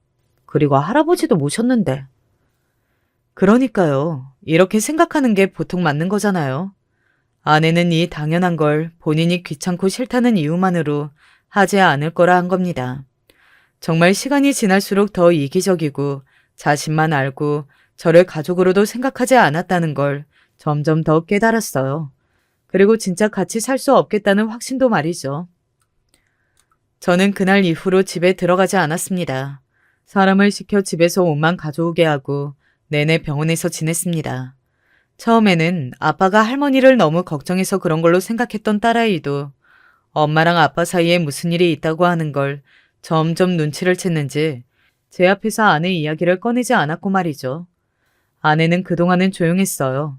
그리고 할아버지도 모셨는데. 그러니까요. 이렇게 생각하는 게 보통 맞는 거잖아요. 아내는 이 당연한 걸 본인이 귀찮고 싫다는 이유만으로 하지 않을 거라 한 겁니다. 정말 시간이 지날수록 더 이기적이고 자신만 알고 저를 가족으로도 생각하지 않았다는 걸 점점 더 깨달았어요. 그리고 진짜 같이 살 수 없겠다는 확신도 말이죠. 저는 그날 이후로 집에 들어가지 않았습니다. 사람을 시켜 집에서 옷만 가져오게 하고 내내 병원에서 지냈습니다. 처음에는 아빠가 할머니를 너무 걱정해서 그런 걸로 생각했던 딸아이도 엄마랑 아빠 사이에 무슨 일이 있다고 하는 걸 점점 눈치를 챘는지 제 앞에서 아내 이야기를 꺼내지 않았고 말이죠. 아내는 그동안은 조용했어요.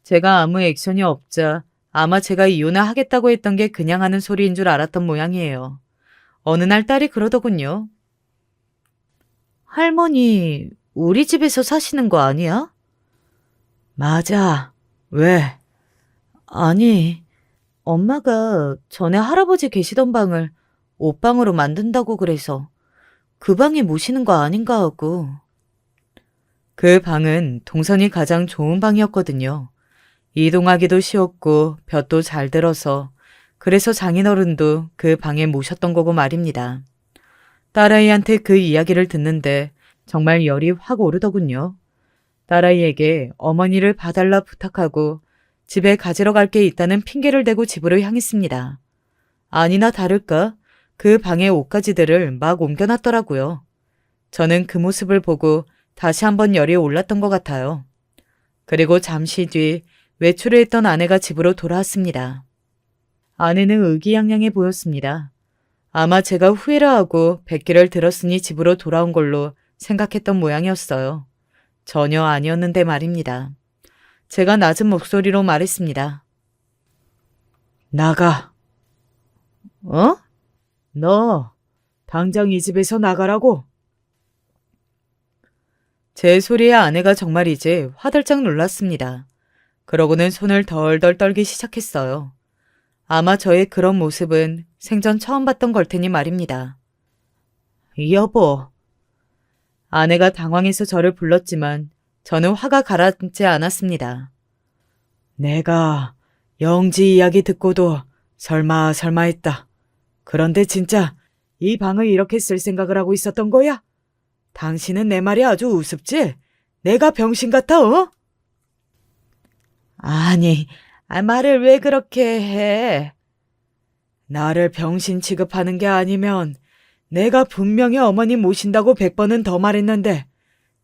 제가 아무 액션이 없자 아마 제가 이혼을 하겠다고 했던 게 그냥 하는 소리인 줄 알았던 모양이에요. 어느 날 딸이 그러더군요. 할머니, 우리 집에서 사시는 거 아니야? 맞아. 왜? 아니, 엄마가 전에 할아버지 계시던 방을 옷방으로 만든다고 그래서 그 방에 모시는 거 아닌가 하고. 그 방은 동선이 가장 좋은 방이었거든요. 이동하기도 쉬웠고 볕도 잘 들어서 그래서 장인어른도 그 방에 모셨던 거고 말입니다. 딸아이한테 그 이야기를 듣는데 정말 열이 확 오르더군요. 딸아이에게 어머니를 봐달라 부탁하고 집에 가지러 갈 게 있다는 핑계를 대고 집으로 향했습니다. 아니나 다를까 그 방의 옷가지들을 막 옮겨놨더라고요. 저는 그 모습을 보고 다시 한번 열이 올랐던 것 같아요. 그리고 잠시 뒤 외출을 했던 아내가 집으로 돌아왔습니다. 아내는 의기양양해 보였습니다. 아마 제가 후회를 하고 백기를 들었으니 집으로 돌아온 걸로 생각했던 모양이었어요. 전혀 아니었는데 말입니다. 제가 낮은 목소리로 말했습니다. 나가. 어? 너 당장 이 집에서 나가라고. 제 소리에 아내가 정말 이제 화들짝 놀랐습니다. 그러고는 손을 덜덜 떨기 시작했어요. 아마 저의 그런 모습은 생전 처음 봤던 걸 테니 말입니다. 여보. 아내가 당황해서 저를 불렀지만 저는 화가 가라앉지 않았습니다. 내가 영지 이야기 듣고도 설마 했다. 그런데 진짜 이 방을 이렇게 쓸 생각을 하고 있었던 거야? 당신은 내 말이 아주 우습지? 내가 병신 같아, 어? 아니, 말을 왜 그렇게 해? 나를 병신 취급하는 게 아니면 내가 분명히 어머니 모신다고 100번은 더 말했는데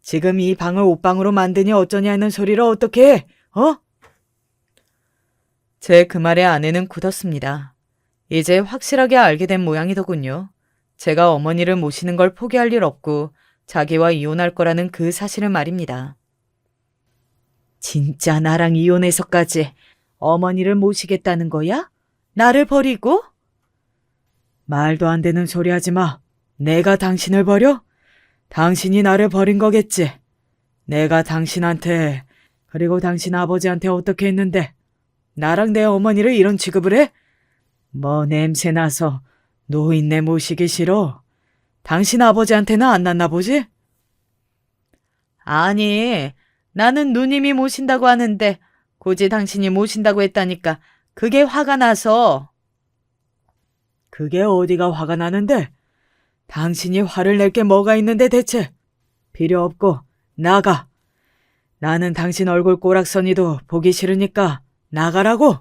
지금 이 방을 옷방으로 만드니 어쩌냐는 소리를 어떻게 해? 어? 제 그 말에 아내는 굳었습니다. 이제 확실하게 알게 된 모양이더군요. 제가 어머니를 모시는 걸 포기할 일 없고 자기와 이혼할 거라는 그 사실을 말입니다. 진짜 나랑 이혼해서까지 어머니를 모시겠다는 거야? 나를 버리고? 말도 안 되는 소리 하지 마. 내가 당신을 버려? 당신이 나를 버린 거겠지. 내가 당신한테 그리고 당신 아버지한테 어떻게 했는데 나랑 내 어머니를 이런 취급을 해? 뭐 냄새 나서 노인네 모시기 싫어? 당신 아버지한테는 안 났나 보지? 아니, 나는 누님이 모신다고 하는데 굳이 당신이 모신다고 했다니까 그게 화가 나서. 그게 어디가 화가 나는데? 당신이 화를 낼 게 뭐가 있는데 대체? 필요 없고 나가. 나는 당신 얼굴 꼬락서니도 보기 싫으니까 나가라고.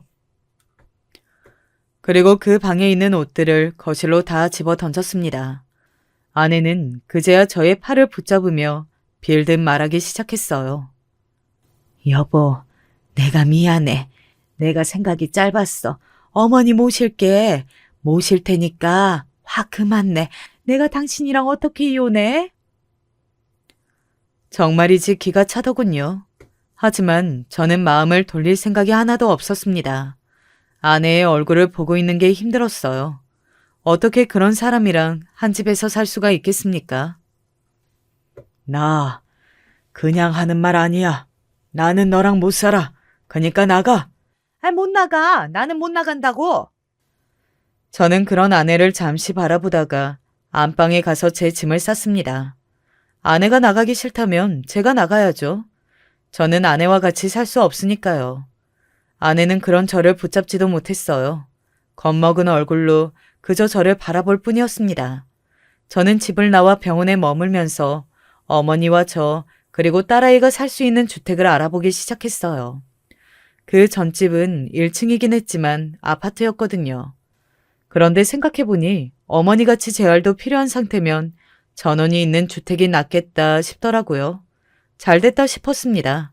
그리고 그 방에 있는 옷들을 거실로 다 집어 던졌습니다. 아내는 그제야 저의 팔을 붙잡으며 빌듯 말하기 시작했어요. 여보, 내가 미안해. 내가 생각이 짧았어. 어머니 모실 테니까 화 그만 내. 내가 당신이랑 어떻게 이혼해? 정말이지 기가 차더군요. 하지만 저는 마음을 돌릴 생각이 하나도 없었습니다. 아내의 얼굴을 보고 있는 게 힘들었어요. 어떻게 그런 사람이랑 한 집에서 살 수가 있겠습니까? 나 그냥 하는 말 아니야. 나는 너랑 못 살아. 그러니까 나가. 못 나가. 나는 못 나간다고. 저는 그런 아내를 잠시 바라보다가 안방에 가서 제 짐을 쌌습니다. 아내가 나가기 싫다면 제가 나가야죠. 저는 아내와 같이 살 수 없으니까요. 아내는 그런 저를 붙잡지도 못했어요. 겁먹은 얼굴로 그저 저를 바라볼 뿐이었습니다. 저는 집을 나와 병원에 머물면서 어머니와 저 그리고 딸아이가 살 수 있는 주택을 알아보기 시작했어요. 그 전집은 1층이긴 했지만 아파트였거든요. 그런데 생각해보니 어머니같이 재활도 필요한 상태면 전원이 있는 주택이 낫겠다 싶더라고요. 잘됐다 싶었습니다.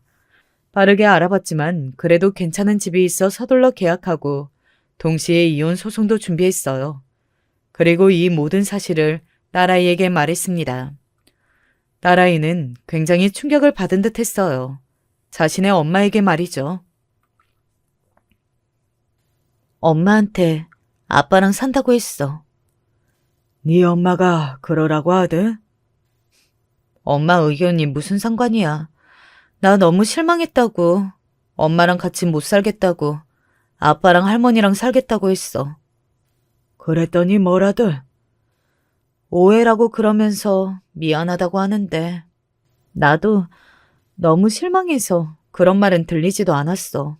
빠르게 알아봤지만 그래도 괜찮은 집이 있어 서둘러 계약하고 동시에 이혼 소송도 준비했어요. 그리고 이 모든 사실을 딸아이에게 말했습니다. 딸아이는 굉장히 충격을 받은 듯 했어요. 자신의 엄마에게 말이죠. 엄마한테 아빠랑 산다고 했어. 네 엄마가 그러라고 하든? 엄마 의견이 무슨 상관이야. 나 너무 실망했다고. 엄마랑 같이 못 살겠다고. 아빠랑 할머니랑 살겠다고 했어. 그랬더니 뭐라들? 오해라고 그러면서 미안하다고 하는데 나도 너무 실망해서 그런 말은 들리지도 않았어.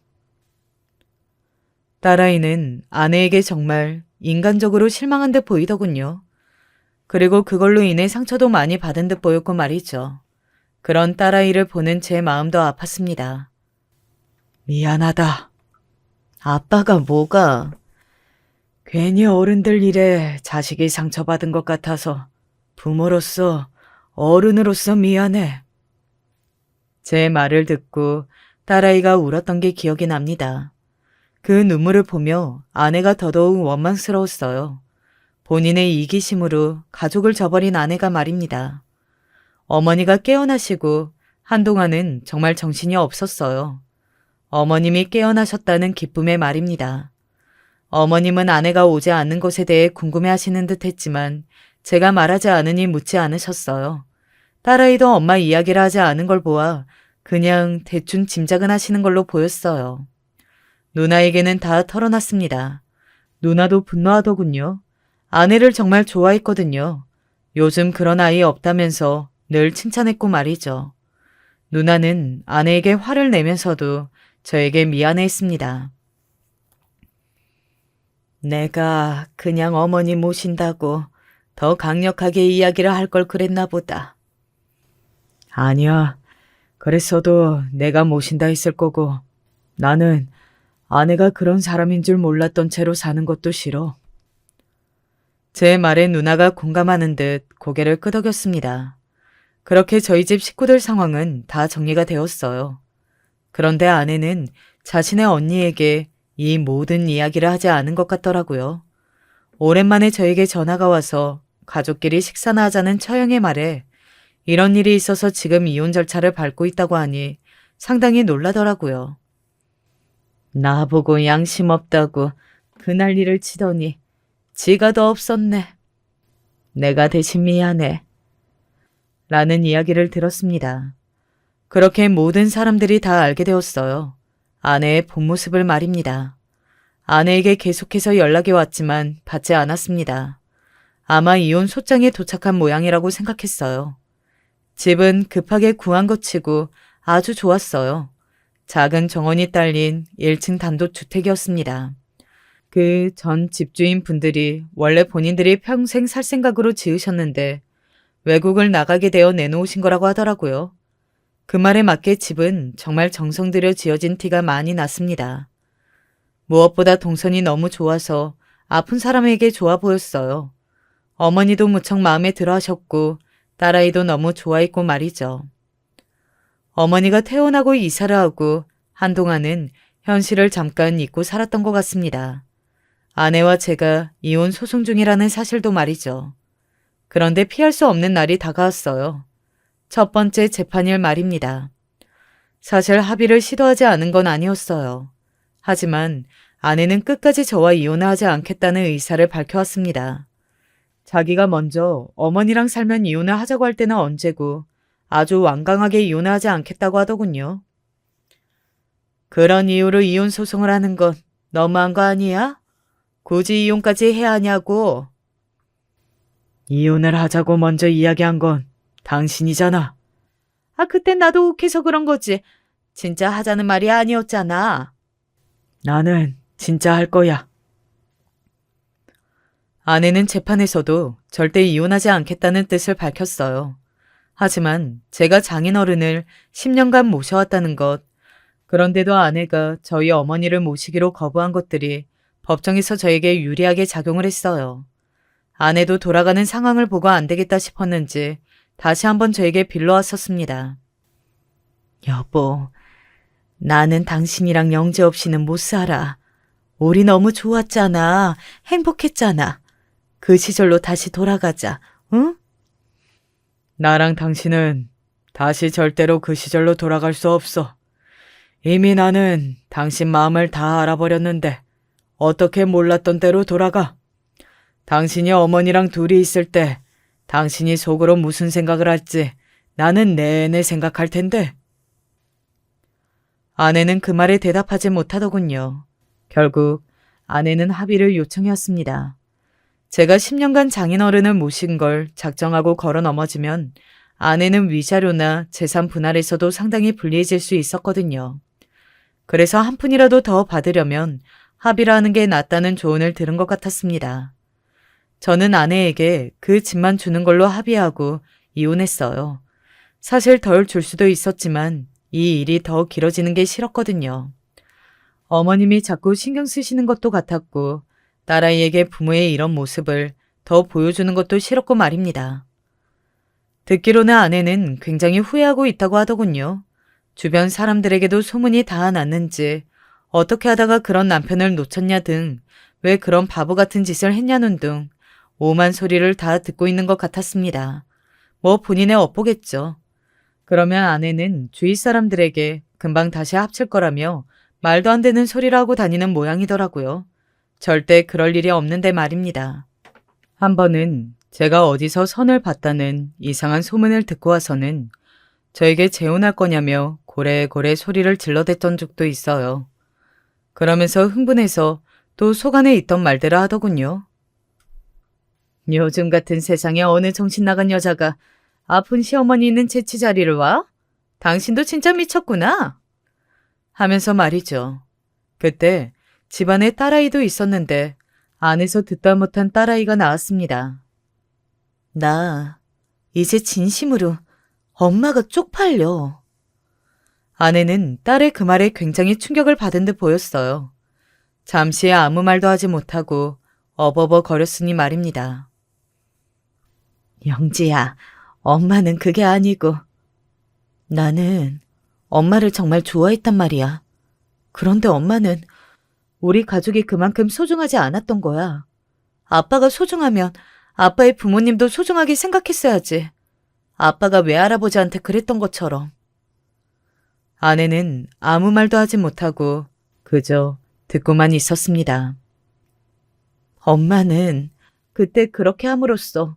딸아이는 아내에게 정말 인간적으로 실망한 듯 보이더군요. 그리고 그걸로 인해 상처도 많이 받은 듯 보였고 말이죠. 그런 딸아이를 보는 제 마음도 아팠습니다. 미안하다. 아빠가 뭐가? 괜히 어른들 일에 자식이 상처받은 것 같아서 부모로서 어른으로서 미안해. 제 말을 듣고 딸아이가 울었던 게 기억이 납니다. 그 눈물을 보며 아내가 더더욱 원망스러웠어요. 본인의 이기심으로 가족을 저버린 아내가 말입니다. 어머니가 깨어나시고 한동안은 정말 정신이 없었어요. 어머님이 깨어나셨다는 기쁨의 말입니다. 어머님은 아내가 오지 않는 것에 대해 궁금해하시는 듯 했지만 제가 말하지 않으니 묻지 않으셨어요. 딸아이도 엄마 이야기를 하지 않은 걸 보아 그냥 대충 짐작은 하시는 걸로 보였어요. 누나에게는 다 털어놨습니다. 누나도 분노하더군요. 아내를 정말 좋아했거든요. 요즘 그런 아이 없다면서 늘 칭찬했고 말이죠. 누나는 아내에게 화를 내면서도 저에게 미안해했습니다. 내가 그냥 어머니 모신다고 더 강력하게 이야기를 할 걸 그랬나 보다. 아니야. 그랬어도 내가 모신다 했을 거고 나는 아내가 그런 사람인 줄 몰랐던 채로 사는 것도 싫어. 제 말에 누나가 공감하는 듯 고개를 끄덕였습니다. 그렇게 저희 집 식구들 상황은 다 정리가 되었어요. 그런데 아내는 자신의 언니에게 이 모든 이야기를 하지 않은 것 같더라고요. 오랜만에 저에게 전화가 와서 가족끼리 식사나 하자는 처형의 말에 이런 일이 있어서 지금 이혼 절차를 밟고 있다고 하니 상당히 놀라더라고요. 나보고 양심 없다고 그 난리를 치더니 지가 더 없었네. 내가 대신 미안해. 라는 이야기를 들었습니다. 그렇게 모든 사람들이 다 알게 되었어요. 아내의 본 모습을 말입니다. 아내에게 계속해서 연락이 왔지만 받지 않았습니다. 아마 이혼 소장에 도착한 모양이라고 생각했어요. 집은 급하게 구한 것 치고 아주 좋았어요. 작은 정원이 딸린 1층 단독주택이었습니다. 그 전 집주인 분들이 원래 본인들이 평생 살 생각으로 지으셨는데 외국을 나가게 되어 내놓으신 거라고 하더라고요. 그 말에 맞게 집은 정말 정성 들여 지어진 티가 많이 났습니다. 무엇보다 동선이 너무 좋아서 아픈 사람에게 좋아 보였어요. 어머니도 무척 마음에 들어 하셨고 딸아이도 너무 좋아했고 말이죠. 어머니가 퇴원하고 이사를 하고 한동안은 현실을 잠깐 잊고 살았던 것 같습니다. 아내와 제가 이혼 소송 중이라는 사실도 말이죠. 그런데 피할 수 없는 날이 다가왔어요. 첫 번째 재판일 말입니다. 사실 합의를 시도하지 않은 건 아니었어요. 하지만 아내는 끝까지 저와 이혼을 하지 않겠다는 의사를 밝혀왔습니다. 자기가 먼저 어머니랑 살면 이혼을 하자고 할 때는 언제고 아주 완강하게 이혼을 하지 않겠다고 하더군요. 그런 이유로 이혼 소송을 하는 건 너무한 거 아니야? 굳이 이혼까지 해야 하냐고. 이혼을 하자고 먼저 이야기한 건 당신이잖아. 그땐 나도 욱해서 그런 거지. 진짜 하자는 말이 아니었잖아. 나는 진짜 할 거야. 아내는 재판에서도 절대 이혼하지 않겠다는 뜻을 밝혔어요. 하지만 제가 장인어른을 10년간 모셔왔다는 것, 그런데도 아내가 저희 어머니를 모시기로 거부한 것들이 법정에서 저에게 유리하게 작용을 했어요. 아내도 돌아가는 상황을 보고 안 되겠다 싶었는지 다시 한번 저에게 빌러왔었습니다. 여보, 나는 당신이랑 영재 없이는 못 살아. 우리 너무 좋았잖아. 행복했잖아. 그 시절로 다시 돌아가자, 응? 나랑 당신은 다시 절대로 그 시절로 돌아갈 수 없어. 이미 나는 당신 마음을 다 알아버렸는데 어떻게 몰랐던 대로 돌아가? 당신이 어머니랑 둘이 있을 때 당신이 속으로 무슨 생각을 할지 나는 내내 생각할 텐데. 아내는 그 말에 대답하지 못하더군요. 결국 아내는 합의를 요청했습니다. 제가 10년간 장인어른을 모신 걸 작정하고 걸어 넘어지면 아내는 위자료나 재산 분할에서도 상당히 불리해질 수 있었거든요. 그래서 한 푼이라도 더 받으려면 합의를 하는 게 낫다는 조언을 들은 것 같았습니다. 저는 아내에게 그 집만 주는 걸로 합의하고 이혼했어요. 사실 덜 줄 수도 있었지만 이 일이 더 길어지는 게 싫었거든요. 어머님이 자꾸 신경 쓰시는 것도 같았고 딸아이에게 부모의 이런 모습을 더 보여주는 것도 싫었고 말입니다. 듣기로는 아내는 굉장히 후회하고 있다고 하더군요. 주변 사람들에게도 소문이 다 났는지 어떻게 하다가 그런 남편을 놓쳤냐 등 왜 그런 바보 같은 짓을 했냐는 등 오만 소리를 다 듣고 있는 것 같았습니다. 뭐 본인의 업보겠죠. 그러면 아내는 주위 사람들에게 금방 다시 합칠 거라며 말도 안 되는 소리를 하고 다니는 모양이더라고요. 절대 그럴 일이 없는데 말입니다. 한 번은 제가 어디서 선을 봤다는 이상한 소문을 듣고 와서는 저에게 재혼할 거냐며 고래고래 소리를 질러댔던 적도 있어요. 그러면서 흥분해서 또 속안에 있던 말대로 하더군요. 요즘 같은 세상에 어느 정신 나간 여자가 아픈 시어머니 있는 채취 자리를 와? 당신도 진짜 미쳤구나. 하면서 말이죠. 그때 집안에 딸아이도 있었는데 안에서 듣다 못한 딸아이가 나왔습니다. 나 이제 진심으로 엄마가 쪽팔려. 아내는 딸의 그 말에 굉장히 충격을 받은 듯 보였어요. 잠시 아무 말도 하지 못하고 어버버 거렸으니 말입니다. 영지야, 엄마는 그게 아니고. 나는 엄마를 정말 좋아했단 말이야. 그런데 엄마는 우리 가족이 그만큼 소중하지 않았던 거야. 아빠가 소중하면 아빠의 부모님도 소중하게 생각했어야지. 아빠가 외할아버지한테 그랬던 것처럼. 아내는 아무 말도 하지 못하고 그저 듣고만 있었습니다. 엄마는 그때 그렇게 함으로써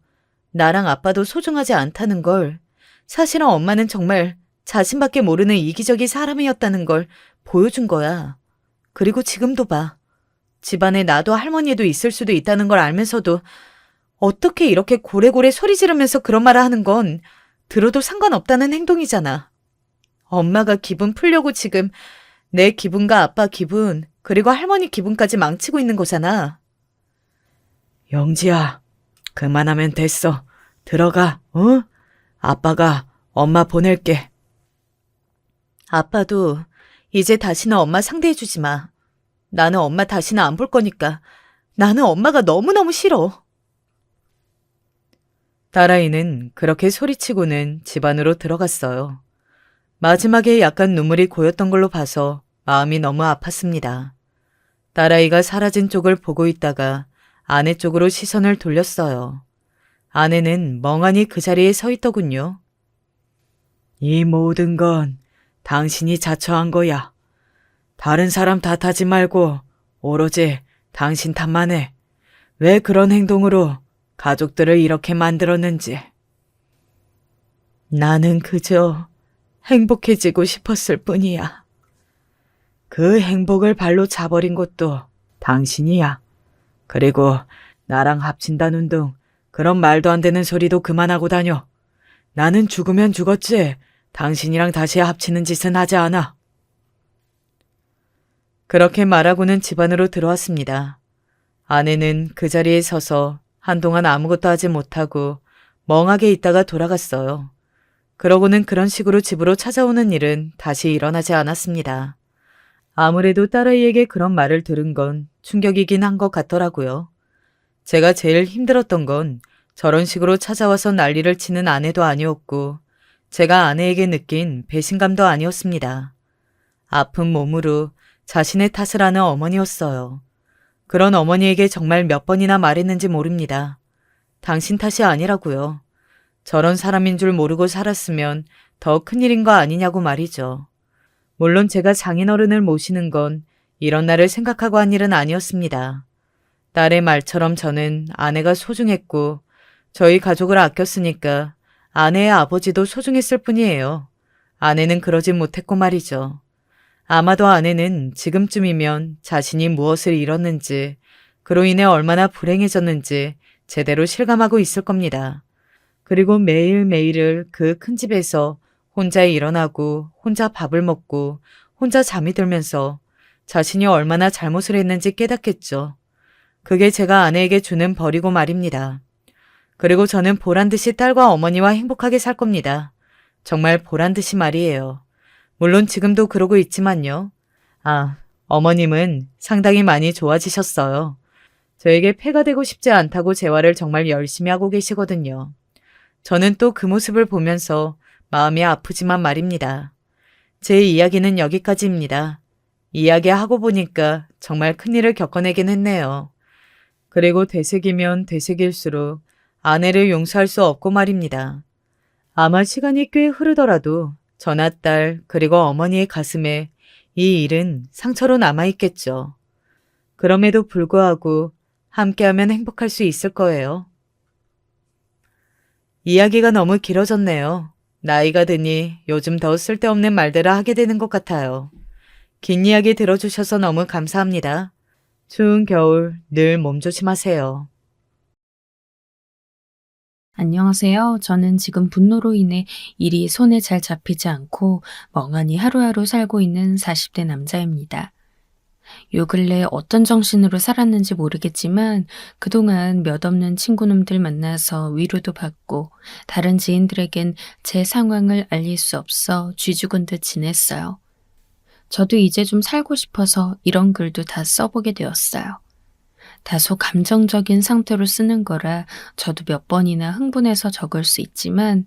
나랑 아빠도 소중하지 않다는 걸, 사실은 엄마는 정말 자신밖에 모르는 이기적인 사람이었다는 걸 보여준 거야. 그리고 지금도 봐. 집안에 나도 할머니도 있을 수도 있다는 걸 알면서도 어떻게 이렇게 고래고래 소리 지르면서 그런 말을 하는 건 들어도 상관없다는 행동이잖아. 엄마가 기분 풀려고 지금 내 기분과 아빠 기분, 그리고 할머니 기분까지 망치고 있는 거잖아. 영지야, 그만하면 됐어. 들어가, 어? 아빠가 엄마 보낼게. 아빠도 이제 다시는 엄마 상대해주지 마. 나는 엄마 다시는 안 볼 거니까. 나는 엄마가 너무너무 싫어. 딸아이는 그렇게 소리치고는 집 안으로 들어갔어요. 마지막에 약간 눈물이 고였던 걸로 봐서 마음이 너무 아팠습니다. 딸아이가 사라진 쪽을 보고 있다가 아내 쪽으로 시선을 돌렸어요. 아내는 멍하니 그 자리에 서 있더군요. 이 모든 건 당신이 자처한 거야. 다른 사람 탓하지 말고 오로지 당신 탓만 해. 왜 그런 행동으로 가족들을 이렇게 만들었는지. 나는 그저 행복해지고 싶었을 뿐이야. 그 행복을 발로 차버린 것도 당신이야. 그리고 나랑 합친다는 둥 그런 말도 안 되는 소리도 그만하고 다녀. 나는 죽으면 죽었지 당신이랑 다시 합치는 짓은 하지 않아. 그렇게 말하고는 집 안으로 들어왔습니다. 아내는 그 자리에 서서 한동안 아무것도 하지 못하고 멍하게 있다가 돌아갔어요. 그러고는 그런 식으로 집으로 찾아오는 일은 다시 일어나지 않았습니다. 아무래도 딸아이에게 그런 말을 들은 건 충격이긴 한 것 같더라고요. 제가 제일 힘들었던 건 저런 식으로 찾아와서 난리를 치는 아내도 아니었고 제가 아내에게 느낀 배신감도 아니었습니다. 아픈 몸으로 자신의 탓을 하는 어머니였어요. 그런 어머니에게 정말 몇 번이나 말했는지 모릅니다. 당신 탓이 아니라고요. 저런 사람인 줄 모르고 살았으면 더 큰일인 거 아니냐고 말이죠. 물론 제가 장인어른을 모시는 건 이런 날을 생각하고 한 일은 아니었습니다. 딸의 말처럼 저는 아내가 소중했고 저희 가족을 아꼈으니까 아내의 아버지도 소중했을 뿐이에요. 아내는 그러진 못했고 말이죠. 아마도 아내는 지금쯤이면 자신이 무엇을 잃었는지 그로 인해 얼마나 불행해졌는지 제대로 실감하고 있을 겁니다. 그리고 매일매일을 그 큰 집에서 혼자 일어나고 혼자 밥을 먹고 혼자 잠이 들면서 자신이 얼마나 잘못을 했는지 깨닫겠죠. 그게 제가 아내에게 주는 벌이고 말입니다. 그리고 저는 보란듯이 딸과 어머니와 행복하게 살 겁니다. 정말 보란듯이 말이에요. 물론 지금도 그러고 있지만요. 어머님은 상당히 많이 좋아지셨어요. 저에게 폐가 되고 싶지 않다고 재활을 정말 열심히 하고 계시거든요. 저는 또 그 모습을 보면서 마음이 아프지만 말입니다. 제 이야기는 여기까지입니다. 이야기하고 보니까 정말 큰일을 겪어내긴 했네요. 그리고 되새기면 되새길수록 아내를 용서할 수 없고 말입니다. 아마 시간이 꽤 흐르더라도 저나 딸 그리고 어머니의 가슴에 이 일은 상처로 남아있겠죠. 그럼에도 불구하고 함께하면 행복할 수 있을 거예요. 이야기가 너무 길어졌네요. 나이가 드니 요즘 더 쓸데없는 말들을 하게 되는 것 같아요. 긴 이야기 들어주셔서 너무 감사합니다. 추운 겨울 늘 몸조심하세요. 안녕하세요. 저는 지금 분노로 인해 일이 손에 잘 잡히지 않고 멍하니 하루하루 살고 있는 40대 남자입니다. 요 근래 어떤 정신으로 살았는지 모르겠지만 그동안 몇 없는 친구놈들 만나서 위로도 받고 다른 지인들에겐 제 상황을 알릴 수 없어 쥐죽은 듯 지냈어요. 저도 이제 좀 살고 싶어서 이런 글도 다 써보게 되었어요. 다소 감정적인 상태로 쓰는 거라 저도 몇 번이나 흥분해서 적을 수 있지만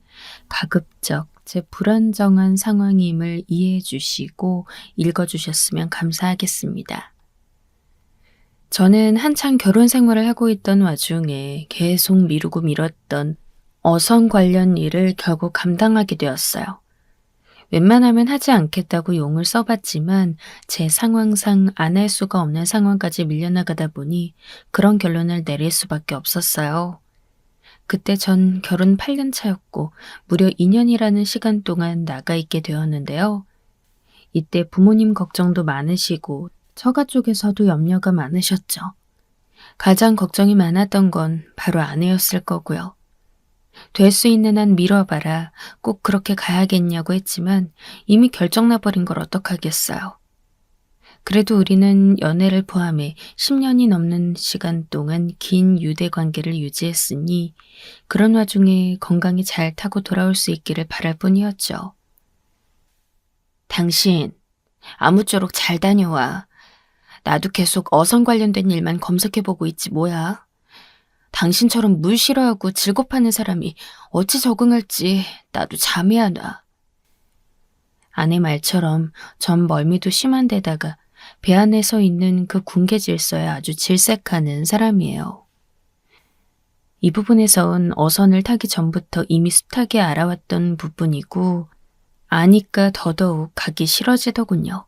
가급적 제 불안정한 상황임을 이해해 주시고 읽어 주셨으면 감사하겠습니다. 저는 한창 결혼 생활을 하고 있던 와중에 계속 미루고 미뤘던 어선 관련 일을 결국 감당하게 되었어요. 웬만하면 하지 않겠다고 용을 써봤지만 제 상황상 안 할 수가 없는 상황까지 밀려나가다 보니 그런 결론을 내릴 수밖에 없었어요. 그때 전 결혼 8년 차였고 무려 2년이라는 시간 동안 나가 있게 되었는데요. 이때 부모님 걱정도 많으시고 처가 쪽에서도 염려가 많으셨죠. 가장 걱정이 많았던 건 바로 아내였을 거고요. 될 수 있는 한 미뤄봐라. 꼭 그렇게 가야겠냐고 했지만 이미 결정나버린 걸 어떡하겠어요. 그래도 우리는 연애를 포함해 10년이 넘는 시간 동안 긴 유대 관계를 유지했으니 그런 와중에 건강히 잘 타고 돌아올 수 있기를 바랄 뿐이었죠. 당신, 아무쪼록 잘 다녀와. 나도 계속 어선 관련된 일만 검색해보고 있지 뭐야. 당신처럼 물 싫어하고 즐겁하는 사람이 어찌 적응할지 나도 잠이 안 와. 아내 말처럼 전 멀미도 심한 데다가 배 안에 서 있는 그 군계 질서에 아주 질색하는 사람이에요. 이 부분에선 어선을 타기 전부터 이미 숱하게 알아왔던 부분이고 아니까 더더욱 가기 싫어지더군요.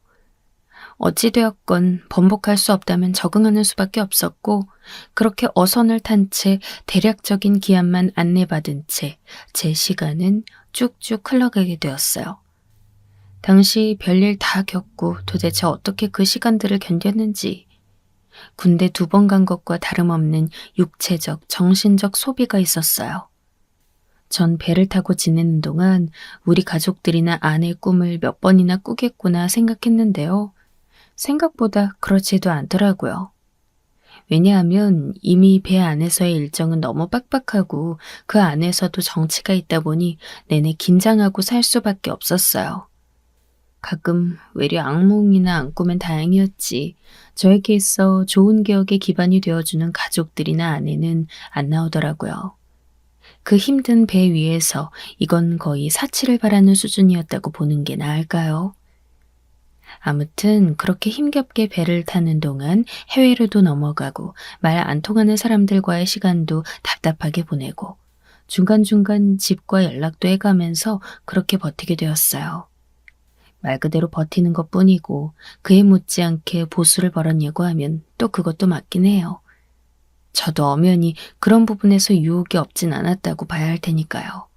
어찌되었건 번복할 수 없다면 적응하는 수밖에 없었고 그렇게 어선을 탄 채 대략적인 기한만 안내받은 채 제 시간은 쭉쭉 흘러가게 되었어요. 당시 별일 다 겪고 도대체 어떻게 그 시간들을 견뎠는지 군대 2번 간 것과 다름없는 육체적, 정신적 소비가 있었어요. 전 배를 타고 지내는 동안 우리 가족들이나 아내의 꿈을 몇 번이나 꾸겠구나 생각했는데요. 생각보다 그렇지도 않더라고요. 왜냐하면 이미 배 안에서의 일정은 너무 빡빡하고 그 안에서도 정치가 있다 보니 내내 긴장하고 살 수밖에 없었어요. 가끔 외려 악몽이나 안 꾸면 다행이었지. 저에게 있어 좋은 기억의 기반이 되어주는 가족들이나 아내는 안 나오더라고요. 그 힘든 배 위에서 이건 거의 사치를 바라는 수준이었다고 보는 게 나을까요? 아무튼 그렇게 힘겹게 배를 타는 동안 해외로도 넘어가고 말 안 통하는 사람들과의 시간도 답답하게 보내고 중간중간 집과 연락도 해가면서 그렇게 버티게 되었어요. 말 그대로 버티는 것뿐이고 그에 못지않게 보수를 벌었냐고 하면 또 그것도 맞긴 해요. 저도 엄연히 그런 부분에서 유혹이 없진 않았다고 봐야 할 테니까요.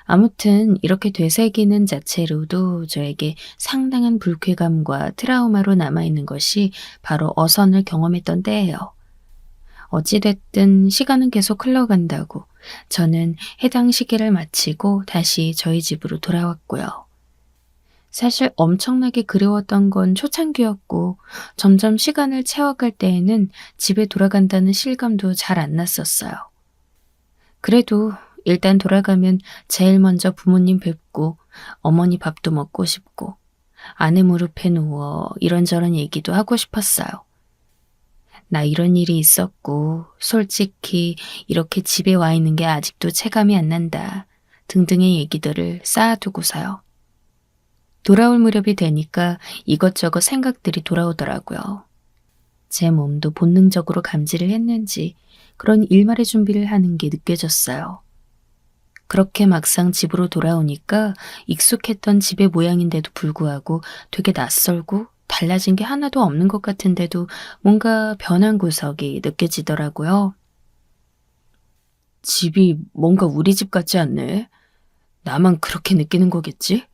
아무튼 이렇게 되새기는 자체로도 저에게 상당한 불쾌감과 트라우마로 남아있는 것이 바로 어선을 경험했던 때예요. 어찌됐든 시간은 계속 흘러간다고 저는 해당 시기를 마치고 다시 저희 집으로 돌아왔고요. 사실 엄청나게 그리웠던 건 초창기였고 점점 시간을 채워갈 때에는 집에 돌아간다는 실감도 잘 안 났었어요. 그래도 일단 돌아가면 제일 먼저 부모님 뵙고 어머니 밥도 먹고 싶고 아내 무릎에 누워 이런저런 얘기도 하고 싶었어요. 나 이런 일이 있었고 솔직히 이렇게 집에 와 있는 게 아직도 체감이 안 난다 등등의 얘기들을 쌓아두고서요. 돌아올 무렵이 되니까 이것저것 생각들이 돌아오더라고요. 제 몸도 본능적으로 감지를 했는지 그런 일말의 준비를 하는 게 느껴졌어요. 그렇게 막상 집으로 돌아오니까 익숙했던 집의 모양인데도 불구하고 되게 낯설고 달라진 게 하나도 없는 것 같은데도 뭔가 변한 구석이 느껴지더라고요. 집이 뭔가 우리 집 같지 않네. 나만 그렇게 느끼는 거겠지?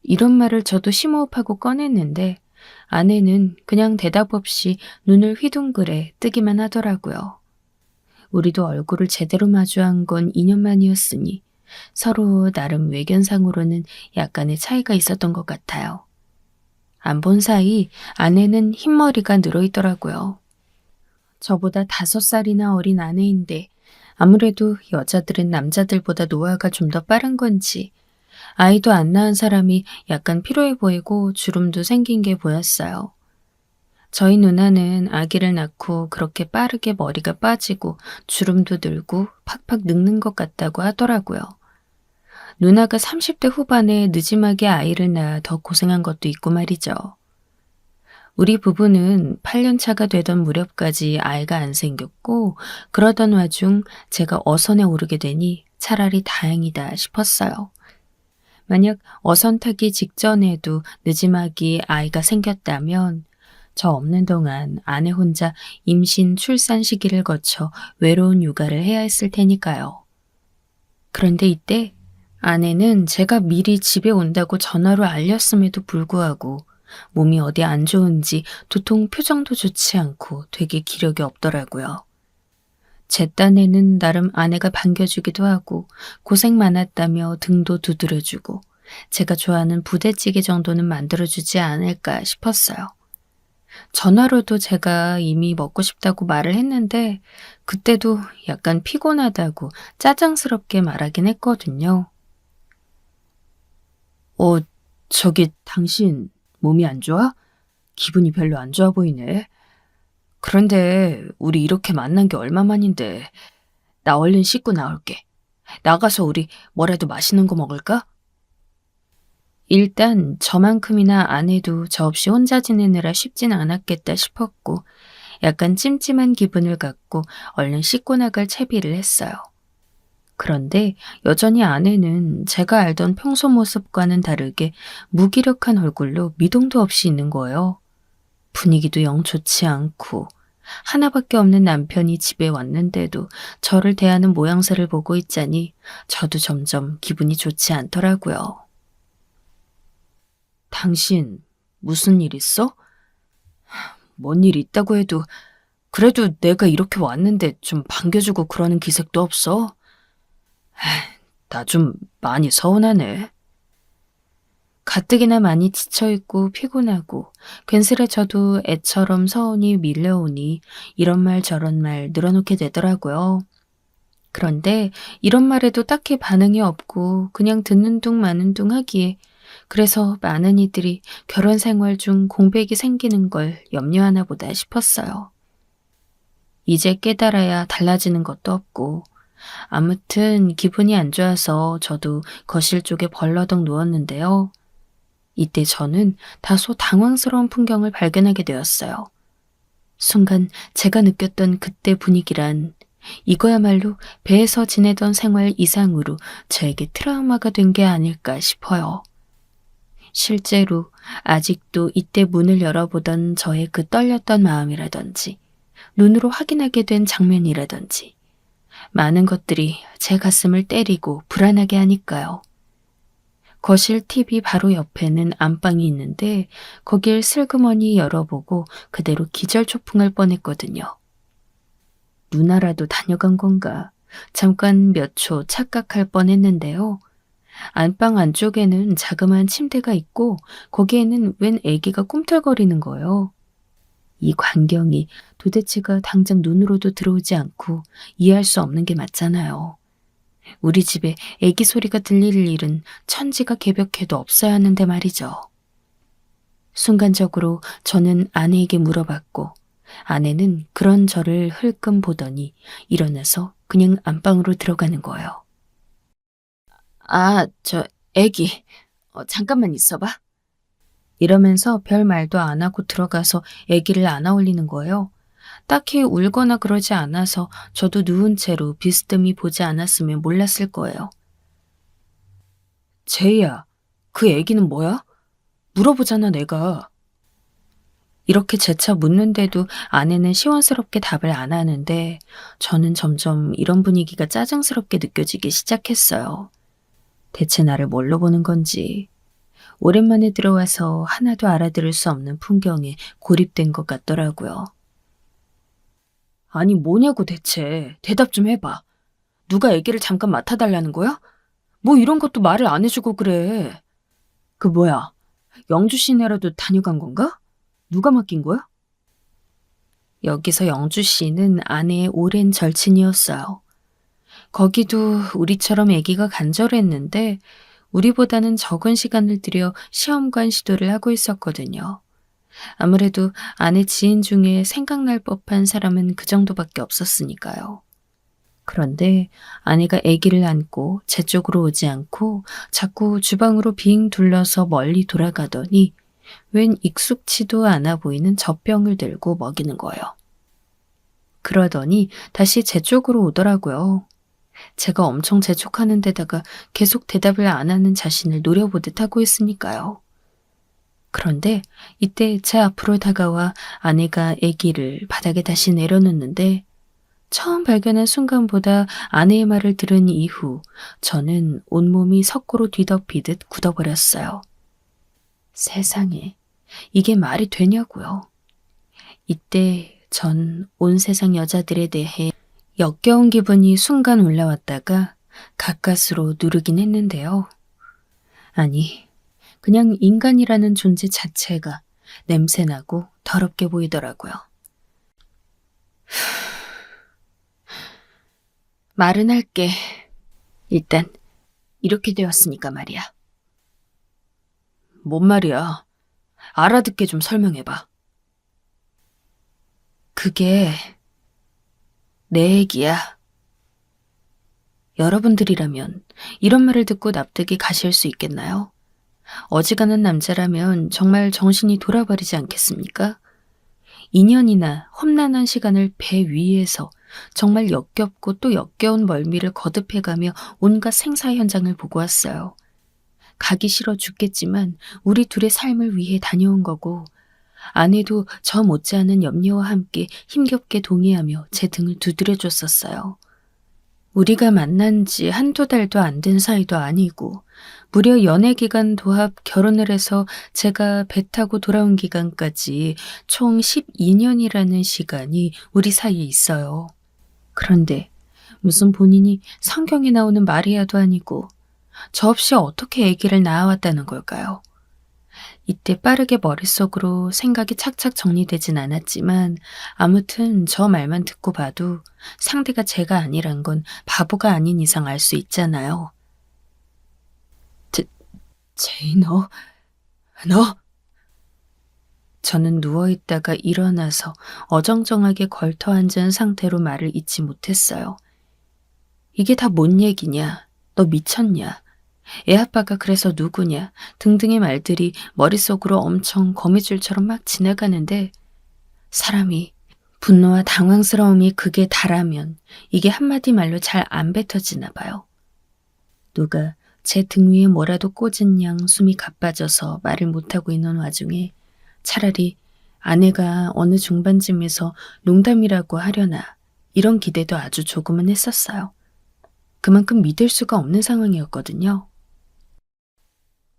이런 말을 저도 심호흡하고 꺼냈는데 아내는 그냥 대답 없이 눈을 휘둥그레 뜨기만 하더라고요. 우리도 얼굴을 제대로 마주한 건 2년 만이었으니 서로 나름 외견상으로는 약간의 차이가 있었던 것 같아요. 안 본 사이 아내는 흰머리가 늘어있더라고요. 저보다 5살이나 어린 아내인데 아무래도 여자들은 남자들보다 노화가 좀 더 빠른 건지 아이도 안 낳은 사람이 약간 피로해 보이고 주름도 생긴 게 보였어요. 저희 누나는 아기를 낳고 그렇게 빠르게 머리가 빠지고 주름도 늘고 팍팍 늙는 것 같다고 하더라고요. 누나가 30대 후반에 늦지막이 아이를 낳아 더 고생한 것도 있고 말이죠. 우리 부부는 8년 차가 되던 무렵까지 아이가 안 생겼고 그러던 와중 제가 어선에 오르게 되니 차라리 다행이다 싶었어요. 만약 어선 타기 직전에도 늦지막이 아이가 생겼다면 저 없는 동안 아내 혼자 임신 출산 시기를 거쳐 외로운 육아를 해야 했을 테니까요. 그런데 이때 아내는 제가 미리 집에 온다고 전화로 알렸음에도 불구하고 몸이 어디 안 좋은지 도통 표정도 좋지 않고 되게 기력이 없더라고요. 제 딴에는 나름 아내가 반겨주기도 하고 고생 많았다며 등도 두드려주고 제가 좋아하는 부대찌개 정도는 만들어주지 않을까 싶었어요. 전화로도 제가 이미 먹고 싶다고 말을 했는데 그때도 약간 피곤하다고 짜증스럽게 말하긴 했거든요. 저기 당신 몸이 안 좋아? 기분이 별로 안 좋아 보이네. 그런데 우리 이렇게 만난 게 얼마만인데 나 얼른 씻고 나올게. 나가서 우리 뭐라도 맛있는 거 먹을까? 일단 저만큼이나 아내도 저 없이 혼자 지내느라 쉽진 않았겠다 싶었고 약간 찜찜한 기분을 갖고 얼른 씻고 나갈 채비를 했어요. 그런데 여전히 아내는 제가 알던 평소 모습과는 다르게 무기력한 얼굴로 미동도 없이 있는 거예요. 분위기도 영 좋지 않고 하나밖에 없는 남편이 집에 왔는데도 저를 대하는 모양새를 보고 있자니 저도 점점 기분이 좋지 않더라고요. 당신 무슨 일 있어? 뭔 일 있다고 해도 그래도 내가 이렇게 왔는데 좀 반겨주고 그러는 기색도 없어. 나 좀 많이 서운하네. 가뜩이나 많이 지쳐있고 피곤하고 괜스레 저도 애처럼 서운이 밀려오니 이런 말 저런 말 늘어놓게 되더라고요. 그런데 이런 말에도 딱히 반응이 없고 그냥 듣는 둥 마는 둥 하기에 그래서 많은 이들이 결혼 생활 중 공백이 생기는 걸 염려하나 보다 싶었어요. 이제 깨달아야 달라지는 것도 없고 아무튼 기분이 안 좋아서 저도 거실 쪽에 벌러덩 누웠는데요. 이때 저는 다소 당황스러운 풍경을 발견하게 되었어요. 순간 제가 느꼈던 그때 분위기란 이거야말로 배에서 지내던 생활 이상으로 저에게 트라우마가 된 게 아닐까 싶어요. 실제로 아직도 이때 문을 열어보던 저의 그 떨렸던 마음이라든지 눈으로 확인하게 된 장면이라든지 많은 것들이 제 가슴을 때리고 불안하게 하니까요. 거실 TV 바로 옆에는 안방이 있는데 거길 슬그머니 열어보고 그대로 기절초풍할 뻔했거든요. 누나라도 다녀간 건가 잠깐 몇 초 착각할 뻔했는데요. 안방 안쪽에는 자그마한 침대가 있고 거기에는 웬 애기가 꿈틀거리는 거예요. 이 광경이 도대체가 당장 눈으로도 들어오지 않고 이해할 수 없는 게 맞잖아요. 우리 집에 애기 소리가 들릴 일은 천지가 개벽해도 없어야 하는데 말이죠. 순간적으로 저는 아내에게 물어봤고 아내는 그런 저를 흘끔 보더니 일어나서 그냥 안방으로 들어가는 거예요. 애기, 잠깐만 있어봐. 이러면서 별 말도 안 하고 들어가서 애기를 안아 올리는 거예요. 딱히 울거나 그러지 않아서 저도 누운 채로 비스듬히 보지 않았으면 몰랐을 거예요. 제이야, 그 애기는 뭐야? 물어보잖아, 내가. 이렇게 재차 묻는데도 아내는 시원스럽게 답을 안 하는데 저는 점점 이런 분위기가 짜증스럽게 느껴지기 시작했어요. 대체 나를 뭘로 보는 건지. 오랜만에 들어와서 하나도 알아들을 수 없는 풍경에 고립된 것 같더라고요. 아니, 뭐냐고 대체. 대답 좀 해봐. 누가 애기를 잠깐 맡아달라는 거야? 뭐 이런 것도 말을 안 해주고 그래. 그 뭐야, 영주 시내라도 다녀간 건가? 누가 맡긴 거야? 여기서 영주 씨는 아내의 오랜 절친이었어요. 거기도 우리처럼 아기가 간절했는데 우리보다는 적은 시간을 들여 시험관 시도를 하고 있었거든요. 아무래도 아내 지인 중에 생각날 법한 사람은 그 정도밖에 없었으니까요. 그런데 아내가 아기를 안고 제 쪽으로 오지 않고 자꾸 주방으로 빙 둘러서 멀리 돌아가더니 웬 익숙치도 않아 보이는 젖병을 들고 먹이는 거예요. 그러더니 다시 제 쪽으로 오더라고요. 제가 엄청 재촉하는 데다가 계속 대답을 안 하는 자신을 노려보듯 하고 있으니까요. 그런데 이때 제 앞으로 다가와 아내가 아기를 바닥에 다시 내려놓는데 처음 발견한 순간보다 아내의 말을 들은 이후 저는 온몸이 석고로 뒤덮이듯 굳어버렸어요. 세상에, 이게 말이 되냐고요. 이때 전 온 세상 여자들에 대해 역겨운 기분이 순간 올라왔다가 가까스로 누르긴 했는데요. 아니, 그냥 인간이라는 존재 자체가 냄새나고 더럽게 보이더라고요. 말은 할게. 일단 이렇게 되었으니까 말이야. 뭔 말이야? 알아듣게 좀 설명해봐. 그게 내 얘기야. 여러분들이라면 이런 말을 듣고 납득이 가실 수 있겠나요? 어지간한 남자라면 정말 정신이 돌아버리지 않겠습니까? 2년이나 험난한 시간을 배 위에서 정말 역겹고 또 역겨운 멀미를 거듭해가며 온갖 생사 현장을 보고 왔어요. 가기 싫어 죽겠지만 우리 둘의 삶을 위해 다녀온 거고 아내도 저 못지않은 염려와 함께 힘겹게 동의하며 제 등을 두드려줬었어요. 우리가 만난 지 한두 달도 안 된 사이도 아니고 무려 연애 기간 도합 결혼을 해서 제가 배 타고 돌아온 기간까지 총 12년이라는 시간이 우리 사이에 있어요. 그런데 무슨 본인이 성경에 나오는 마리아도 아니고 저 없이 어떻게 아기를 낳아왔다는 걸까요? 이때 빠르게 머릿속으로 생각이 착착 정리되진 않았지만 아무튼 저 말만 듣고 봐도 상대가 제가 아니란 건 바보가 아닌 이상 알 수 있잖아요. 제이 너. 저는 누워있다가 일어나서 어정쩡하게 걸터앉은 상태로 말을 잇지 못했어요. 이게 다 뭔 얘기냐? 너 미쳤냐? 애아빠가 그래서 누구냐? 등등의 말들이 머릿속으로 엄청 거미줄처럼 막 지나가는데 사람이 분노와 당황스러움이 극에 달하면 이게 한마디 말로 잘 안 뱉어지나 봐요. 누가 제 등 위에 뭐라도 꽂은 양 숨이 가빠져서 말을 못하고 있는 와중에 차라리 아내가 어느 중반쯤에서 농담이라고 하려나 이런 기대도 아주 조금은 했었어요. 그만큼 믿을 수가 없는 상황이었거든요.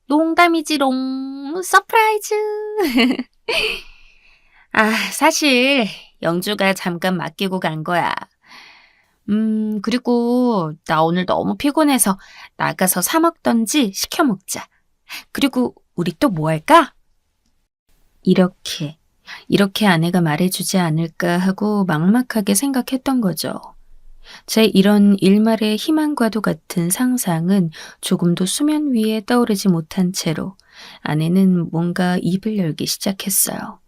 농담이지롱, 서프라이즈. 사실 영주가 잠깐 맡기고 간 거야. 그리고 나 오늘 너무 피곤해서 나가서 사 먹던지 시켜 먹자. 그리고 우리 또 뭐 할까? 이렇게 아내가 말해주지 않을까 하고 막막하게 생각했던 거죠. 제 이런 일말의 희망과도 같은 상상은 조금도 수면 위에 떠오르지 못한 채로 아내는 뭔가 입을 열기 시작했어요.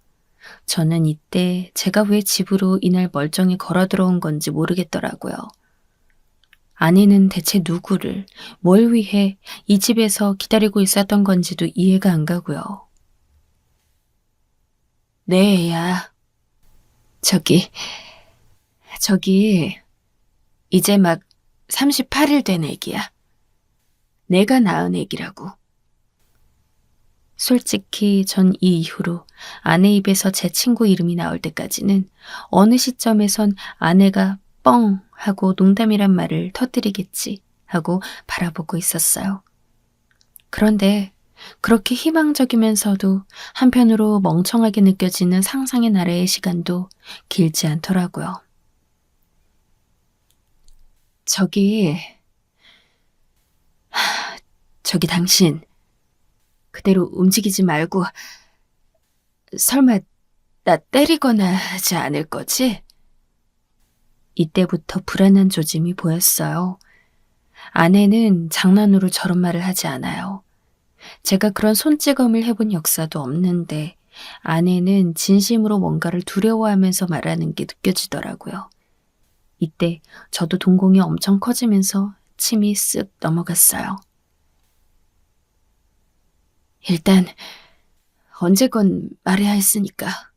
저는 이때 제가 왜 집으로 이날 멀쩡히 걸어 들어온 건지 모르겠더라고요. 아내는 대체 누구를, 뭘 위해 이 집에서 기다리고 있었던 건지도 이해가 안 가고요. 네, 애야. 저기, 이제 막 38일 된 애기야. 내가 낳은 애기라고. 솔직히 전 이 이후로 아내 입에서 제 친구 이름이 나올 때까지는 어느 시점에선 아내가 뻥 하고 농담이란 말을 터뜨리겠지 하고 바라보고 있었어요. 그런데 그렇게 희망적이면서도 한편으로 멍청하게 느껴지는 상상의 나래의 시간도 길지 않더라고요. 저기 당신 그대로 움직이지 말고 설마 나 때리거나 하지 않을 거지? 이때부터 불안한 조짐이 보였어요. 아내는 장난으로 저런 말을 하지 않아요. 제가 그런 손찌검을 해본 역사도 없는데 아내는 진심으로 뭔가를 두려워하면서 말하는 게 느껴지더라고요. 이때 저도 동공이 엄청 커지면서 침이 쓱 넘어갔어요. 일단 언제건 말해야 했으니까.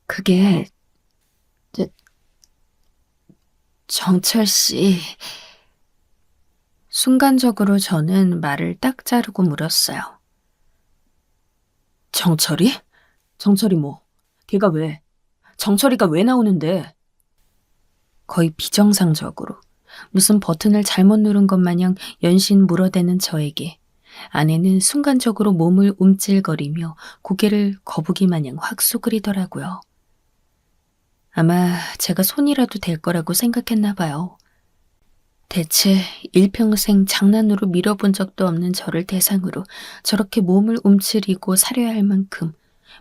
그게 정철 씨. 순간적으로 저는 말을 딱 자르고 물었어요. 정철이? 정철이 뭐? 걔가 왜? 정철이가 왜 나오는데? 거의 비정상적으로 무슨 버튼을 잘못 누른 것 마냥 연신 물어대는 저에게 아내는 순간적으로 몸을 움찔거리며 고개를 거북이 마냥 확 수그리더라고요. 아마 제가 손이라도 될 거라고 생각했나 봐요. 대체 일평생 장난으로 밀어본 적도 없는 저를 대상으로 저렇게 몸을 움츠리고 사려야 할 만큼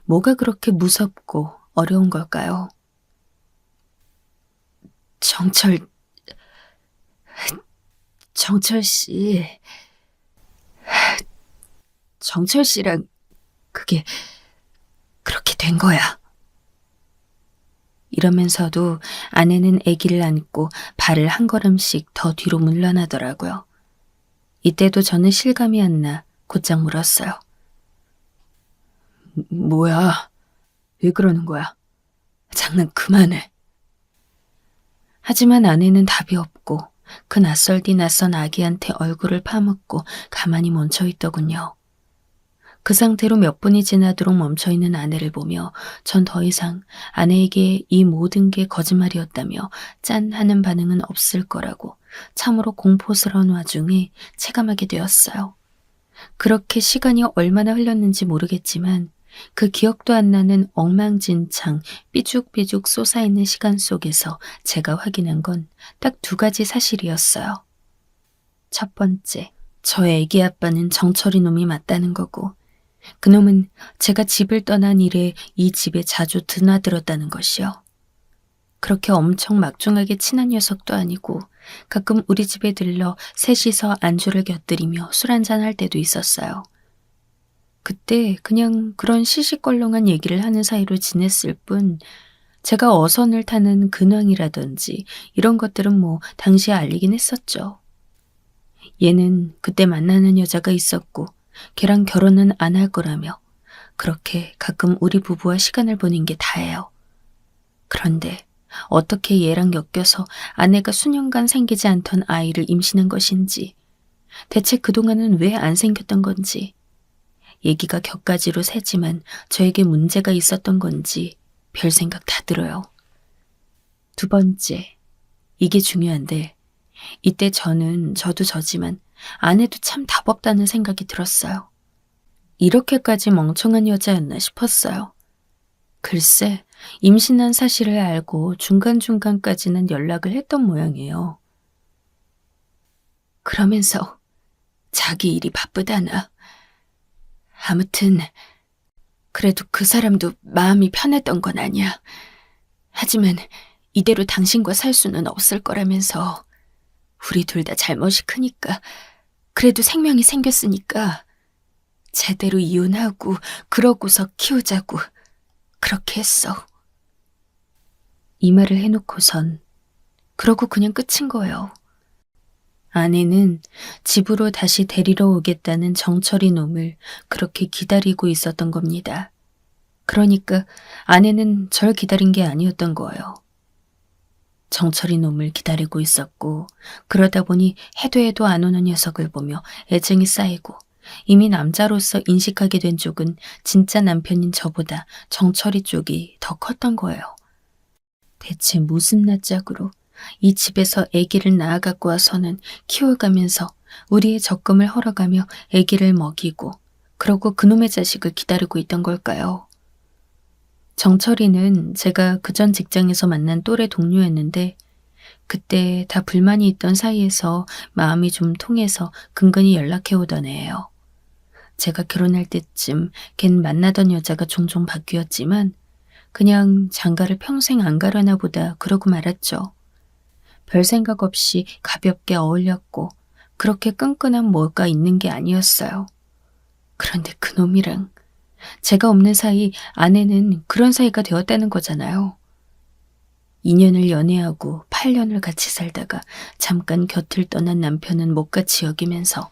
뭐가 그렇게 무섭고 어려운 걸까요? 정철 씨. 정철 씨랑 그게 그렇게 된 거야. 이러면서도 아내는 아기를 안고 발을 한 걸음씩 더 뒤로 물러나더라고요. 이때도 저는 실감이 안 나 곧장 물었어요. 뭐야? 왜 그러는 거야? 장난 그만해. 하지만 아내는 답이 없고 그 낯설디 낯선 아기한테 얼굴을 파묻고 가만히 멈춰있더군요. 그 상태로 몇 분이 지나도록 멈춰있는 아내를 보며 전 더 이상 아내에게 이 모든 게 거짓말이었다며 짠 하는 반응은 없을 거라고 참으로 공포스러운 와중에 체감하게 되었어요. 그렇게 시간이 얼마나 흘렀는지 모르겠지만 그 기억도 안 나는 엉망진창 삐죽삐죽 솟아있는 시간 속에서 제가 확인한 건 딱 두 가지 사실이었어요. 첫 번째, 저의 애기 아빠는 정철이 놈이 맞다는 거고 그놈은 제가 집을 떠난 이래 이 집에 자주 드나들었다는 것이요. 그렇게 엄청 막중하게 친한 녀석도 아니고 가끔 우리 집에 들러 셋이서 안주를 곁들이며 술 한잔 할 때도 있었어요. 그때 그냥 그런 시시껄렁한 얘기를 하는 사이로 지냈을 뿐 제가 어선을 타는 근황이라든지 이런 것들은 뭐 당시에 알리긴 했었죠. 얘는 그때 만나는 여자가 있었고 걔랑 결혼은 안 할 거라며 그렇게 가끔 우리 부부와 시간을 보낸 게 다예요. 그런데 어떻게 얘랑 엮여서 아내가 수년간 생기지 않던 아이를 임신한 것인지 대체 그동안은 왜 안 생겼던 건지 얘기가 격가지로 새지만 저에게 문제가 있었던 건지 별 생각 다 들어요. 두 번째, 이게 중요한데 이때 저도 저지만 아내도 참 답 없다는 생각이 들었어요. 이렇게까지 멍청한 여자였나 싶었어요. 글쎄, 임신한 사실을 알고 중간중간까지는 연락을 했던 모양이에요. 그러면서 자기 일이 바쁘다나. 아무튼 그래도 그 사람도 마음이 편했던 건 아니야. 하지만 이대로 당신과 살 수는 없을 거라면서 우리 둘 다 잘못이 크니까 그래도 생명이 생겼으니까 제대로 이혼하고 그러고서 키우자고 그렇게 했어. 이 말을 해놓고선 그러고 그냥 끝인 거예요. 아내는 집으로 다시 데리러 오겠다는 정철이 놈을 그렇게 기다리고 있었던 겁니다. 그러니까 아내는 절 기다린 게 아니었던 거예요. 정철이 놈을 기다리고 있었고 그러다 보니 해도 안 오는 녀석을 보며 애증이 쌓이고 이미 남자로서 인식하게 된 쪽은 진짜 남편인 저보다 정철이 쪽이 더 컸던 거예요. 대체 무슨 낯짝으로 이 집에서 아기를 낳아갖고 와서는 키워가면서 우리의 적금을 헐어가며 아기를 먹이고 그러고 그놈의 자식을 기다리고 있던 걸까요? 정철이는 제가 그전 직장에서 만난 또래 동료였는데 그때 다 불만이 있던 사이에서 마음이 좀 통해서 근근히 연락해 오던 애예요. 제가 결혼할 때쯤 걘 만나던 여자가 종종 바뀌었지만 그냥 장가를 평생 안 가려나 보다 그러고 말았죠. 별 생각 없이 가볍게 어울렸고 그렇게 끈끈한 뭐가 있는 게 아니었어요. 그런데 그놈이랑 제가 없는 사이 아내는 그런 사이가 되었다는 거잖아요. 2년을 연애하고 8년을 같이 살다가 잠깐 곁을 떠난 남편은 못같이 여기면서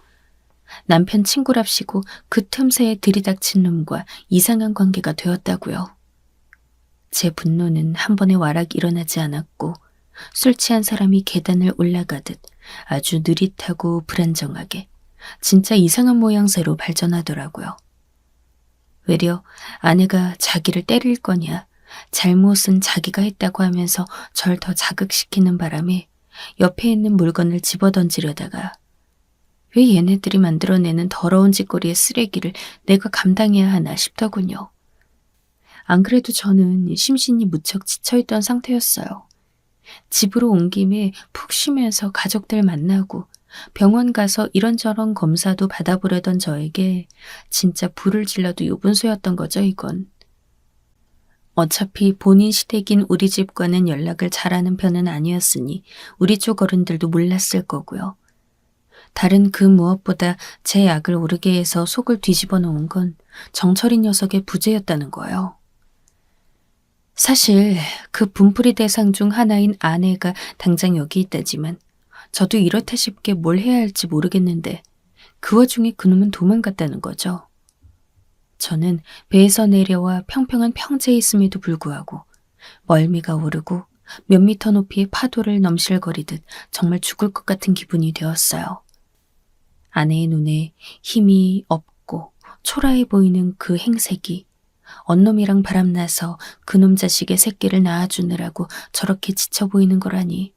남편 친구랍시고 그 틈새에 들이닥친 놈과 이상한 관계가 되었다고요. 제 분노는 한 번에 와락 일어나지 않았고 술 취한 사람이 계단을 올라가듯 아주 느릿하고 불안정하게 진짜 이상한 모양새로 발전하더라고요. 외려 아내가 자기를 때릴 거냐, 잘못은 자기가 했다고 하면서 절 더 자극시키는 바람에 옆에 있는 물건을 집어던지려다가 왜 얘네들이 만들어내는 더러운 짓거리의 쓰레기를 내가 감당해야 하나 싶더군요. 안 그래도 저는 심신이 무척 지쳐있던 상태였어요. 집으로 온 김에 푹 쉬면서 가족들 만나고 병원 가서 이런저런 검사도 받아보려던 저에게 진짜 불을 질러도 유분수였던 거죠, 이건. 어차피 본인 시댁인 우리 집과는 연락을 잘하는 편은 아니었으니 우리 쪽 어른들도 몰랐을 거고요. 다른 그 무엇보다 제 약을 오르게 해서 속을 뒤집어 놓은 건 정철이 녀석의 부재였다는 거예요. 사실 그 분풀이 대상 중 하나인 아내가 당장 여기 있다지만 저도 이렇다 싶게 뭘 해야 할지 모르겠는데 그 와중에 그놈은 도망갔다는 거죠. 저는 배에서 내려와 평평한 평지에 있음에도 불구하고 멀미가 오르고 몇 미터 높이의 파도를 넘실거리듯 정말 죽을 것 같은 기분이 되었어요. 아내의 눈에 힘이 없고 초라해 보이는 그 행색이 언놈이랑 바람나서 그놈 자식의 새끼를 낳아주느라고 저렇게 지쳐 보이는 거라니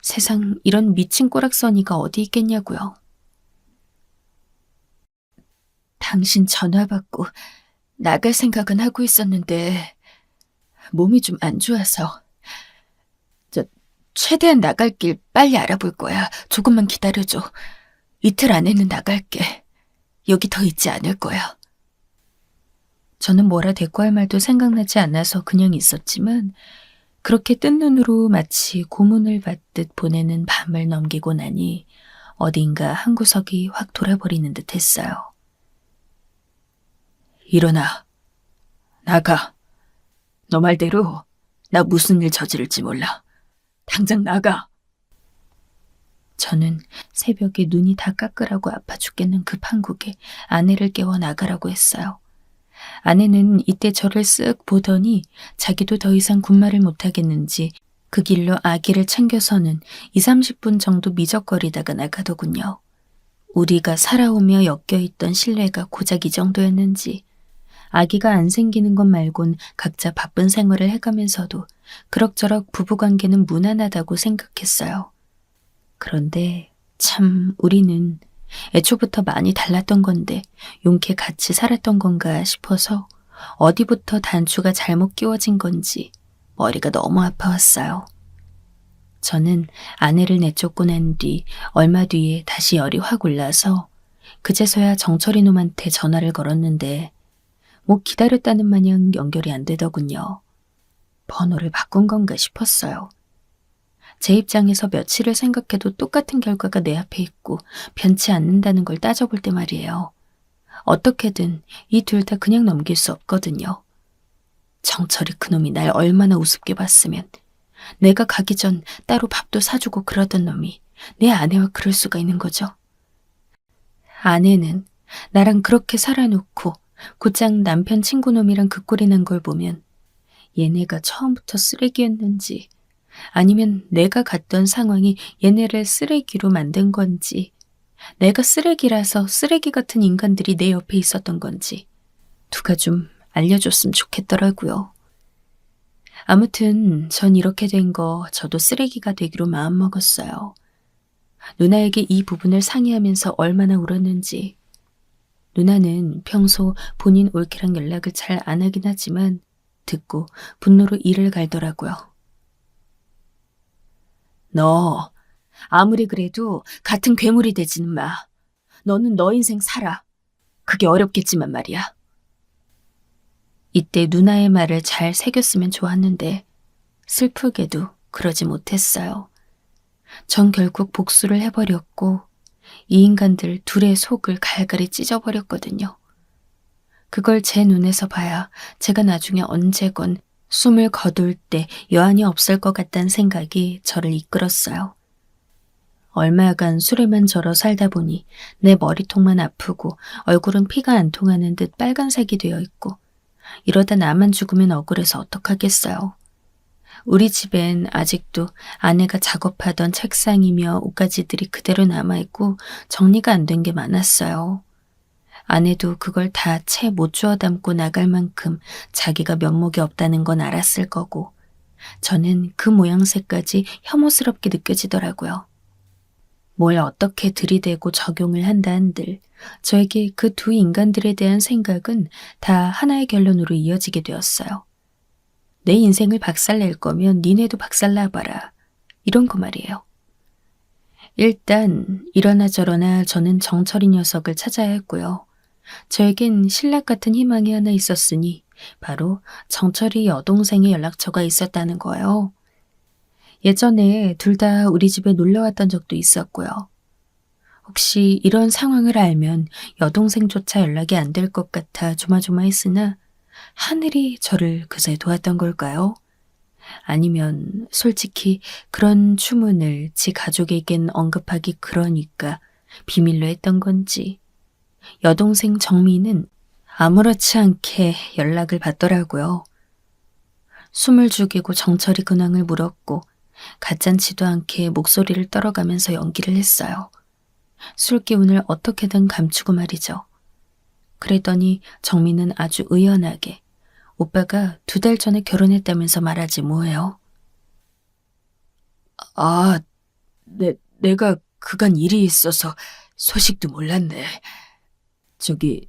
세상 이런 미친 꼬락서니가 어디 있겠냐고요. 당신 전화 받고 나갈 생각은 하고 있었는데 몸이 좀 안 좋아서 최대한 나갈 길 빨리 알아볼 거야. 조금만 기다려줘. 이틀 안에는 나갈게. 여기 더 있지 않을 거야. 저는 뭐라 대꾸할 말도 생각나지 않아서 그냥 있었지만 그렇게 뜬 눈으로 마치 고문을 받듯 보내는 밤을 넘기고 나니 어딘가 한 구석이 확 돌아버리는 듯 했어요. 일어나. 나가. 너 말대로 나 무슨 일 저지를지 몰라. 당장 나가. 저는 새벽에 눈이 다 까끌하고 아파 죽겠는 그 판국에 아내를 깨워 나가라고 했어요. 아내는 이때 저를 쓱 보더니 자기도 더 이상 군말을 못하겠는지 그 길로 아기를 챙겨서는 20-30분 정도 미적거리다가 나가더군요. 우리가 살아오며 엮여있던 신뢰가 고작 이 정도였는지 아기가 안 생기는 것 말곤 각자 바쁜 생활을 해가면서도 그럭저럭 부부관계는 무난하다고 생각했어요. 그런데 참 우리는 애초부터 많이 달랐던 건데 용케 같이 살았던 건가 싶어서 어디부터 단추가 잘못 끼워진 건지 머리가 너무 아파왔어요. 저는 아내를 내쫓고 난 뒤 얼마 뒤에 다시 열이 확 올라서 그제서야 정철이 놈한테 전화를 걸었는데 뭐 기다렸다는 마냥 연결이 안 되더군요. 번호를 바꾼 건가 싶었어요. 제 입장에서 며칠을 생각해도 똑같은 결과가 내 앞에 있고 변치 않는다는 걸 따져볼 때 말이에요. 어떻게든 이 둘 다 그냥 넘길 수 없거든요. 정철이 그놈이 날 얼마나 우습게 봤으면 내가 가기 전 따로 밥도 사주고 그러던 놈이 내 아내와 그럴 수가 있는 거죠. 아내는 나랑 그렇게 살아놓고 곧장 남편 친구놈이랑 그 꼴이 난 걸 보면 얘네가 처음부터 쓰레기였는지 아니면 내가 갔던 상황이 얘네를 쓰레기로 만든 건지 내가 쓰레기라서 쓰레기 같은 인간들이 내 옆에 있었던 건지 누가 좀 알려줬으면 좋겠더라고요. 아무튼 전 이렇게 된 거 저도 쓰레기가 되기로 마음먹었어요. 누나에게 이 부분을 상의하면서 얼마나 울었는지. 누나는 평소 본인 올케랑 연락을 잘 안 하긴 하지만 듣고 분노로 이를 갈더라고요. 너 아무리 그래도 같은 괴물이 되지는 마. 너는 너 인생 살아. 그게 어렵겠지만 말이야. 이때 누나의 말을 잘 새겼으면 좋았는데 슬프게도 그러지 못했어요. 전 결국 복수를 해버렸고 이 인간들 둘의 속을 갈갈이 찢어버렸거든요. 그걸 제 눈에서 봐야 제가 나중에 언제건 숨을 거둘 때 여한이 없을 것 같다는 생각이 저를 이끌었어요. 얼마여간 술에만 절어 살다 보니 내 머리통만 아프고 얼굴은 피가 안 통하는 듯 빨간색이 되어 있고 이러다 나만 죽으면 억울해서 어떡하겠어요. 우리 집엔 아직도 아내가 작업하던 책상이며 옷가지들이 그대로 남아있고 정리가 안 된 게 많았어요. 아내도 그걸 다 채 못 주워 담고 나갈 만큼 자기가 면목이 없다는 건 알았을 거고 저는 그 모양새까지 혐오스럽게 느껴지더라고요. 뭘 어떻게 들이대고 적용을 한다 한들 저에게 그 두 인간들에 대한 생각은 다 하나의 결론으로 이어지게 되었어요. 내 인생을 박살낼 거면 니네도 박살나봐라. 이런 거 말이에요. 일단 이러나 저러나 저는 정철이 녀석을 찾아야 했고요. 저에겐 신락 같은 희망이 하나 있었으니 바로 정철이 여동생의 연락처가 있었다는 거예요. 예전에 둘 다 우리 집에 놀러왔던 적도 있었고요. 혹시 이런 상황을 알면 여동생조차 연락이 안 될 것 같아 조마조마했으나 하늘이 저를 그새 도왔던 걸까요? 아니면 솔직히 그런 추문을 지 가족에겐 언급하기 그러니까 비밀로 했던 건지 여동생 정미는 아무렇지 않게 연락을 받더라고요. 숨을 죽이고 정철이 근황을 물었고 가짠치도 않게 목소리를 떨어가면서 연기를 했어요. 술 기운을 어떻게든 감추고 말이죠. 그랬더니 정민은 아주 의연하게 오빠가 2달 전에 결혼했다면서 말하지 뭐예요. 아, 내가 그간 일이 있어서 소식도 몰랐네. 저기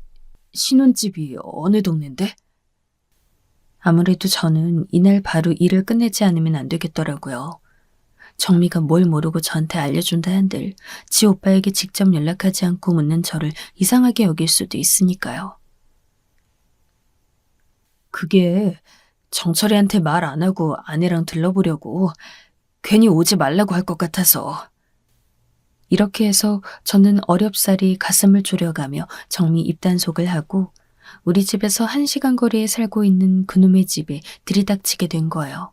신혼집이 어느 동네인데? 아무래도 저는 이날 바로 일을 끝내지 않으면 안 되겠더라고요. 정미가 뭘 모르고 저한테 알려준다 한들 지 오빠에게 직접 연락하지 않고 묻는 저를 이상하게 여길 수도 있으니까요. 그게 정철이한테 말 안 하고 아내랑 들러보려고 괜히 오지 말라고 할 것 같아서. 이렇게 해서 저는 어렵사리 가슴을 졸여가며 정미 입단속을 하고 우리 집에서 1시간 거리에 살고 있는 그놈의 집에 들이닥치게 된 거예요.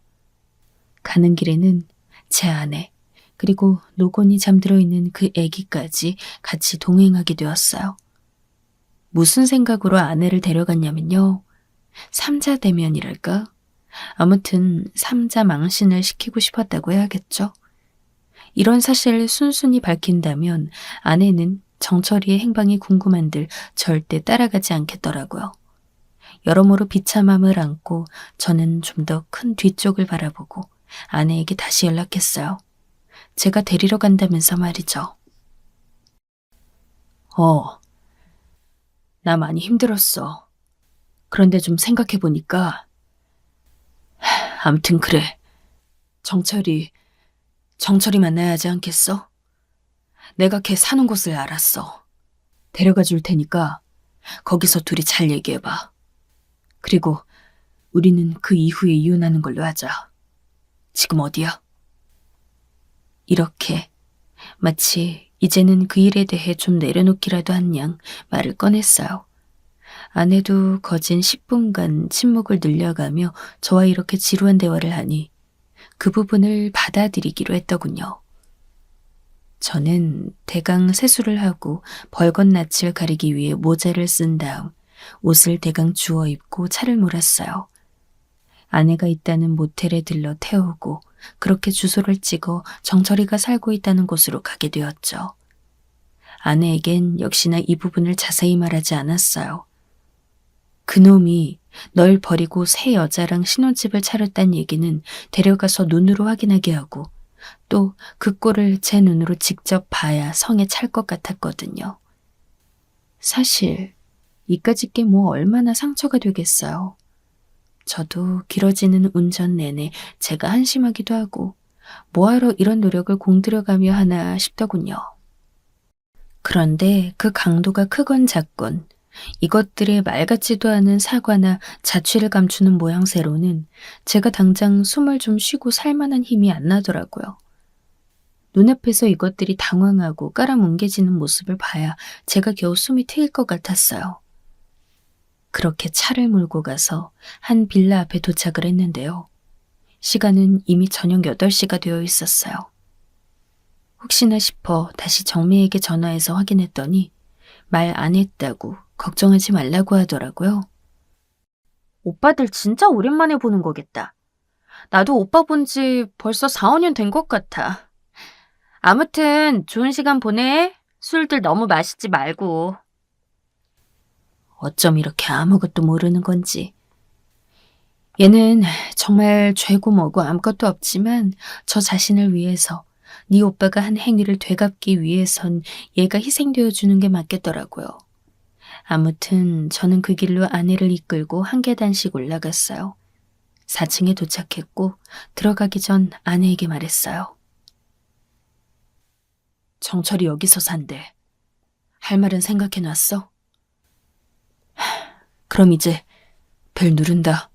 가는 길에는 제 아내 그리고 노곤이 잠들어 있는 그 아기까지 같이 동행하게 되었어요. 무슨 생각으로 아내를 데려갔냐면요. 삼자 대면이랄까? 아무튼 삼자 망신을 시키고 싶었다고 해야겠죠. 이런 사실을 순순히 밝힌다면 아내는 정철이의 행방이 궁금한들 절대 따라가지 않겠더라고요. 여러모로 비참함을 안고 저는 좀 더 큰 뒤쪽을 바라보고 아내에게 다시 연락했어요. 제가 데리러 간다면서 말이죠. 나 많이 힘들었어. 그런데 좀 생각해보니까 아무튼 그래. 정철이 만나야 하지 않겠어? 내가 걔 사는 곳을 알았어. 데려가 줄 테니까 거기서 둘이 잘 얘기해봐. 그리고 우리는 그 이후에 이혼하는 걸로 하자. 지금 어디야? 이렇게 마치 이제는 그 일에 대해 좀 내려놓기라도 한 양 말을 꺼냈어요. 아내도 거진 10분간 침묵을 늘려가며 저와 이렇게 지루한 대화를 하니 그 부분을 받아들이기로 했더군요. 저는 대강 세수를 하고 벌건 낯을 가리기 위해 모자를 쓴 다음 옷을 대강 주워 입고 차를 몰았어요. 아내가 있다는 모텔에 들러 태우고 그렇게 주소를 찍어 정철이가 살고 있다는 곳으로 가게 되었죠. 아내에겐 역시나 이 부분을 자세히 말하지 않았어요. 그놈이 널 버리고 새 여자랑 신혼집을 차렸단 얘기는 데려가서 눈으로 확인하게 하고 또 그 꼴을 제 눈으로 직접 봐야 성에 찰 것 같았거든요. 사실 이까짓 게 뭐 얼마나 상처가 되겠어요. 저도 길어지는 운전 내내 제가 한심하기도 하고 뭐하러 이런 노력을 공들여가며 하나 싶더군요. 그런데 그 강도가 크건 작건 이것들의 말 같지도 않은 사과나 자취를 감추는 모양새로는 제가 당장 숨을 좀 쉬고 살 만한 힘이 안 나더라고요. 눈앞에서 이것들이 당황하고 깔아뭉개지는 모습을 봐야 제가 겨우 숨이 트일 것 같았어요. 그렇게 차를 몰고 가서 한 빌라 앞에 도착을 했는데요. 시간은 이미 저녁 8시가 되어 있었어요. 혹시나 싶어 다시 정미에게 전화해서 확인했더니 말 안 했다고 걱정하지 말라고 하더라고요. 오빠들 진짜 오랜만에 보는 거겠다. 나도 오빠 본 지 벌써 4, 5년 된 것 같아. 아무튼 좋은 시간 보내. 술들 너무 마시지 말고. 어쩜 이렇게 아무것도 모르는 건지. 얘는 정말 죄고 뭐고 아무것도 없지만 저 자신을 위해서 네 오빠가 한 행위를 되갚기 위해선 얘가 희생되어 주는 게 맞겠더라고요. 아무튼 저는 그 길로 아내를 이끌고 한 계단씩 올라갔어요. 4층에 도착했고 들어가기 전 아내에게 말했어요. 정철이 여기서 산대. 할 말은 생각해놨어? 그럼 이제 벨 누른다.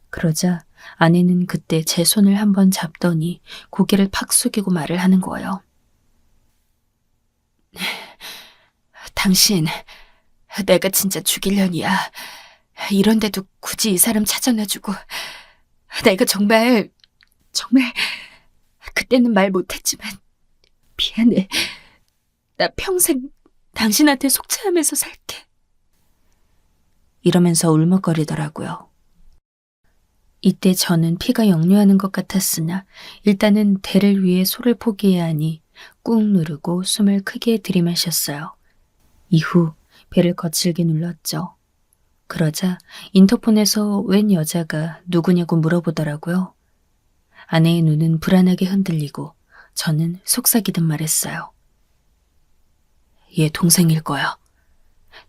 그러자 아내는 그때 제 손을 한번 잡더니 고개를 팍 숙이고 말을 하는 거예요. 당신, 내가 진짜 죽일 년이야. 이런데도 굳이 이 사람 찾아놔주고 내가 정말 그때는 말 못했지만 미안해. 나 평생 당신한테 속죄하면서 살게. 이러면서 울먹거리더라고요. 이때 저는 피가 역류하는 것 같았으나 일단은 대를 위해 소를 포기해야 하니 꾹 누르고 숨을 크게 들이마셨어요. 이후 배를 거칠게 눌렀죠. 그러자 인터폰에서 웬 여자가 누구냐고 물어보더라고요. 아내의 눈은 불안하게 흔들리고 저는 속삭이듯 말했어요. 얘 동생일 거야.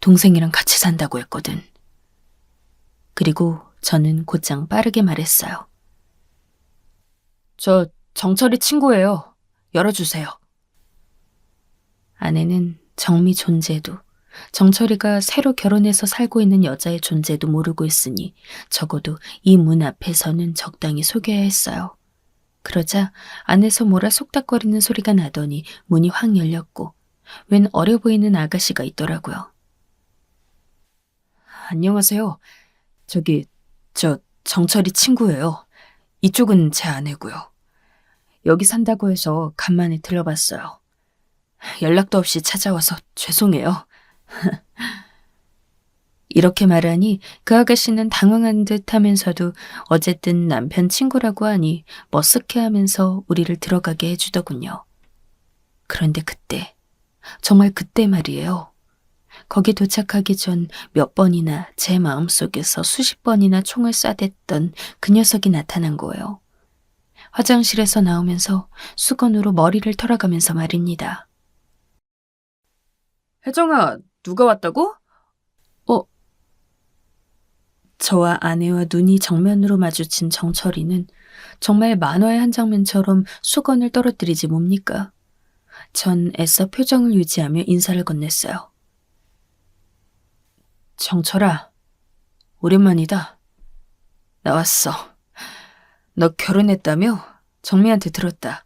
동생이랑 같이 산다고 했거든. 그리고 저는 곧장 빠르게 말했어요. 저 정철이 친구예요. 열어주세요. 아내는 정미 존재도 정철이가 새로 결혼해서 살고 있는 여자의 존재도 모르고 있으니 적어도 이 문 앞에서는 적당히 속여야 했어요. 그러자 안에서 뭐라 속닥거리는 소리가 나더니 문이 확 열렸고 웬 어려 보이는 아가씨가 있더라고요. 안녕하세요. 저 정철이 친구예요. 이쪽은 제 아내고요. 여기 산다고 해서 간만에 들러봤어요. 연락도 없이 찾아와서 죄송해요. 이렇게 말하니 그 아가씨는 당황한 듯 하면서도 어쨌든 남편 친구라고 하니 머쓱해하면서 우리를 들어가게 해주더군요. 그런데 그때, 정말 그때 말이에요. 거기 도착하기 전 몇 번이나 제 마음속에서 수십 번이나 총을 쏴댔던 그 녀석이 나타난 거예요. 화장실에서 나오면서 수건으로 머리를 털어가면서 말입니다. 혜정아, 누가 왔다고? 저와 아내와 눈이 정면으로 마주친 정철이는 정말 만화의 한 장면처럼 수건을 떨어뜨리지 뭡니까? 전 애써 표정을 유지하며 인사를 건넸어요. 정철아, 오랜만이다. 나왔어. 너 결혼했다며? 정미한테 들었다.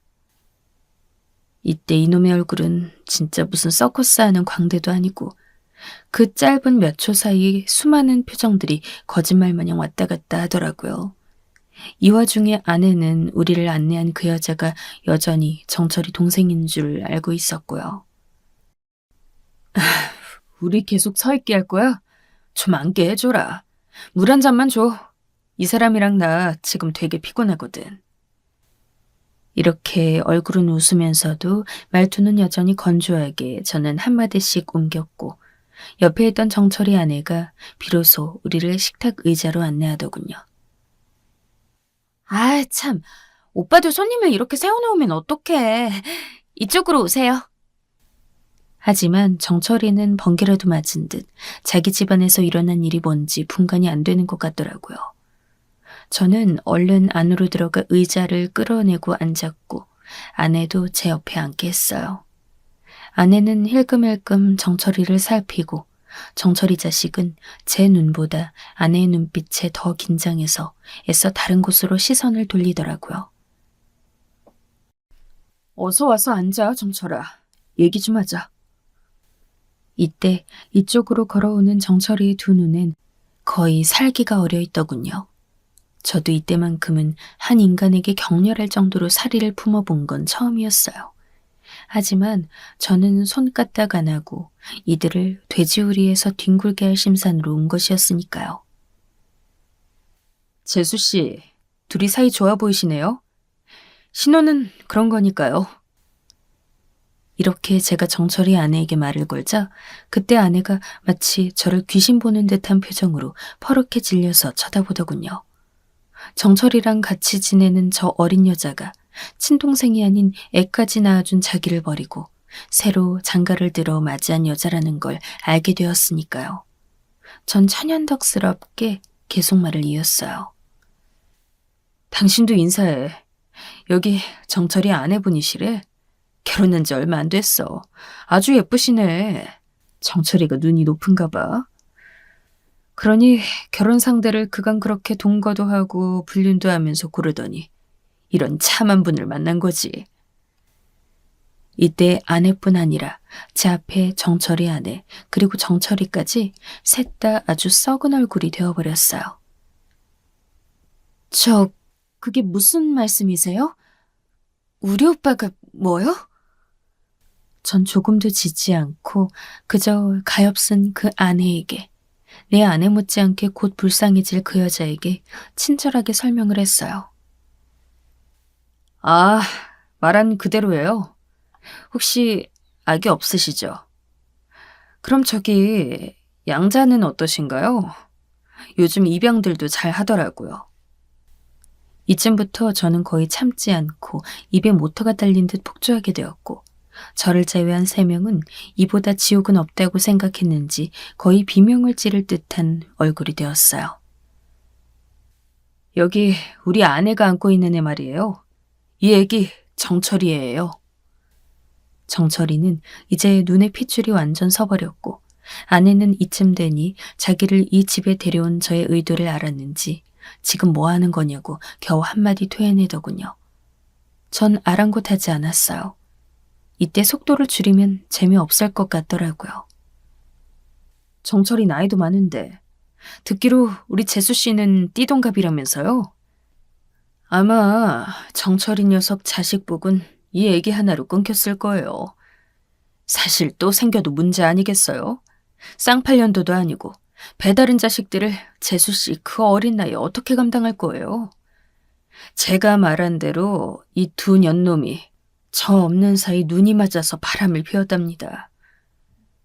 이때 이놈의 얼굴은 진짜 무슨 서커스 하는 광대도 아니고 그 짧은 몇 초 사이 수많은 표정들이 거짓말 마냥 왔다 갔다 하더라고요. 이 와중에 아내는 우리를 안내한 그 여자가 여전히 정철이 동생인 줄 알고 있었고요. 우리 계속 서 있게 할 거야? 좀 앉게 해줘라. 물 한 잔만 줘. 이 사람이랑 나 지금 되게 피곤하거든. 이렇게 얼굴은 웃으면서도 말투는 여전히 건조하게 저는 한마디씩 옮겼고 옆에 있던 정철이 아내가 비로소 우리를 식탁 의자로 안내하더군요. 아, 참. 오빠도 손님을 이렇게 세워놓으면 어떡해. 이쪽으로 오세요. 하지만 정철이는 번개라도 맞은 듯 자기 집안에서 일어난 일이 뭔지 분간이 안 되는 것 같더라고요. 저는 얼른 안으로 들어가 의자를 끌어내고 앉았고 아내도 제 옆에 앉게 했어요. 아내는 힐끔힐끔 정철이를 살피고 정철이 자식은 제 눈보다 아내의 눈빛에 더 긴장해서 애써 다른 곳으로 시선을 돌리더라고요. 어서 와서 앉아, 정철아. 얘기 좀 하자. 이때 이쪽으로 걸어오는 정철이의 두 눈엔 거의 살기가 어려 있더군요. 저도 이때만큼은 한 인간에게 격렬할 정도로 사리를 품어본 건 처음이었어요. 하지만 저는 손까딱 안 하고 이들을 돼지우리에서 뒹굴게 할 심산으로 온 것이었으니까요. 재수 씨, 둘이 사이 좋아 보이시네요. 신호는 그런 거니까요. 이렇게 제가 정철이 아내에게 말을 걸자 그때 아내가 마치 저를 귀신 보는 듯한 표정으로 퍼렇게 질려서 쳐다보더군요. 정철이랑 같이 지내는 저 어린 여자가 친동생이 아닌 애까지 낳아준 자기를 버리고 새로 장가를 들어 맞이한 여자라는 걸 알게 되었으니까요. 전 천연덕스럽게 계속 말을 이었어요. 당신도 인사해. 여기 정철이 아내분이시래. 결혼한 지 얼마 안 됐어. 아주 예쁘시네. 정철이가 눈이 높은가 봐. 그러니 결혼 상대를 그간 그렇게 동거도 하고 불륜도 하면서 고르더니 이런 참한 분을 만난 거지. 이때 아내뿐 아니라 제 앞에 정철이 아내 그리고 정철이까지 셋 다 아주 썩은 얼굴이 되어버렸어요. 그게 무슨 말씀이세요? 우리 오빠가 뭐요? 전 조금도 짖지 않고 그저 가엾은 그 아내에게 내 아내 못지않게 곧 불쌍해질 그 여자에게 친절하게 설명을 했어요. 아, 말한 그대로예요. 혹시 아기 없으시죠? 그럼 저기 양자는 어떠신가요? 요즘 입양들도 잘 하더라고요. 이쯤부터 저는 거의 참지 않고 입에 모터가 달린 듯 폭주하게 되었고 저를 제외한 3명은 이보다 지옥은 없다고 생각했는지 거의 비명을 지를 듯한 얼굴이 되었어요. 여기 우리 아내가 안고 있는 애 말이에요. 이 애기 정철이에요. 정철이는 이제 눈에 핏줄이 완전 서버렸고 아내는 이쯤 되니 자기를 이 집에 데려온 저의 의도를 알았는지 지금 뭐 하는 거냐고 겨우 한마디 토해내더군요. 전 아랑곳하지 않았어요. 이때 속도를 줄이면 재미없을 것 같더라고요. 정철이 나이도 많은데 듣기로 우리 재수 씨는 띠동갑이라면서요? 아마 정철이 녀석 자식 복은 이 애기 하나로 끊겼을 거예요. 사실 또 생겨도 문제 아니겠어요? 쌍팔년도도 아니고 배다른 자식들을 재수 씨 그 어린 나이에 어떻게 감당할 거예요? 제가 말한 대로 이 두 년놈이 저 없는 사이 눈이 맞아서 바람을 피웠답니다.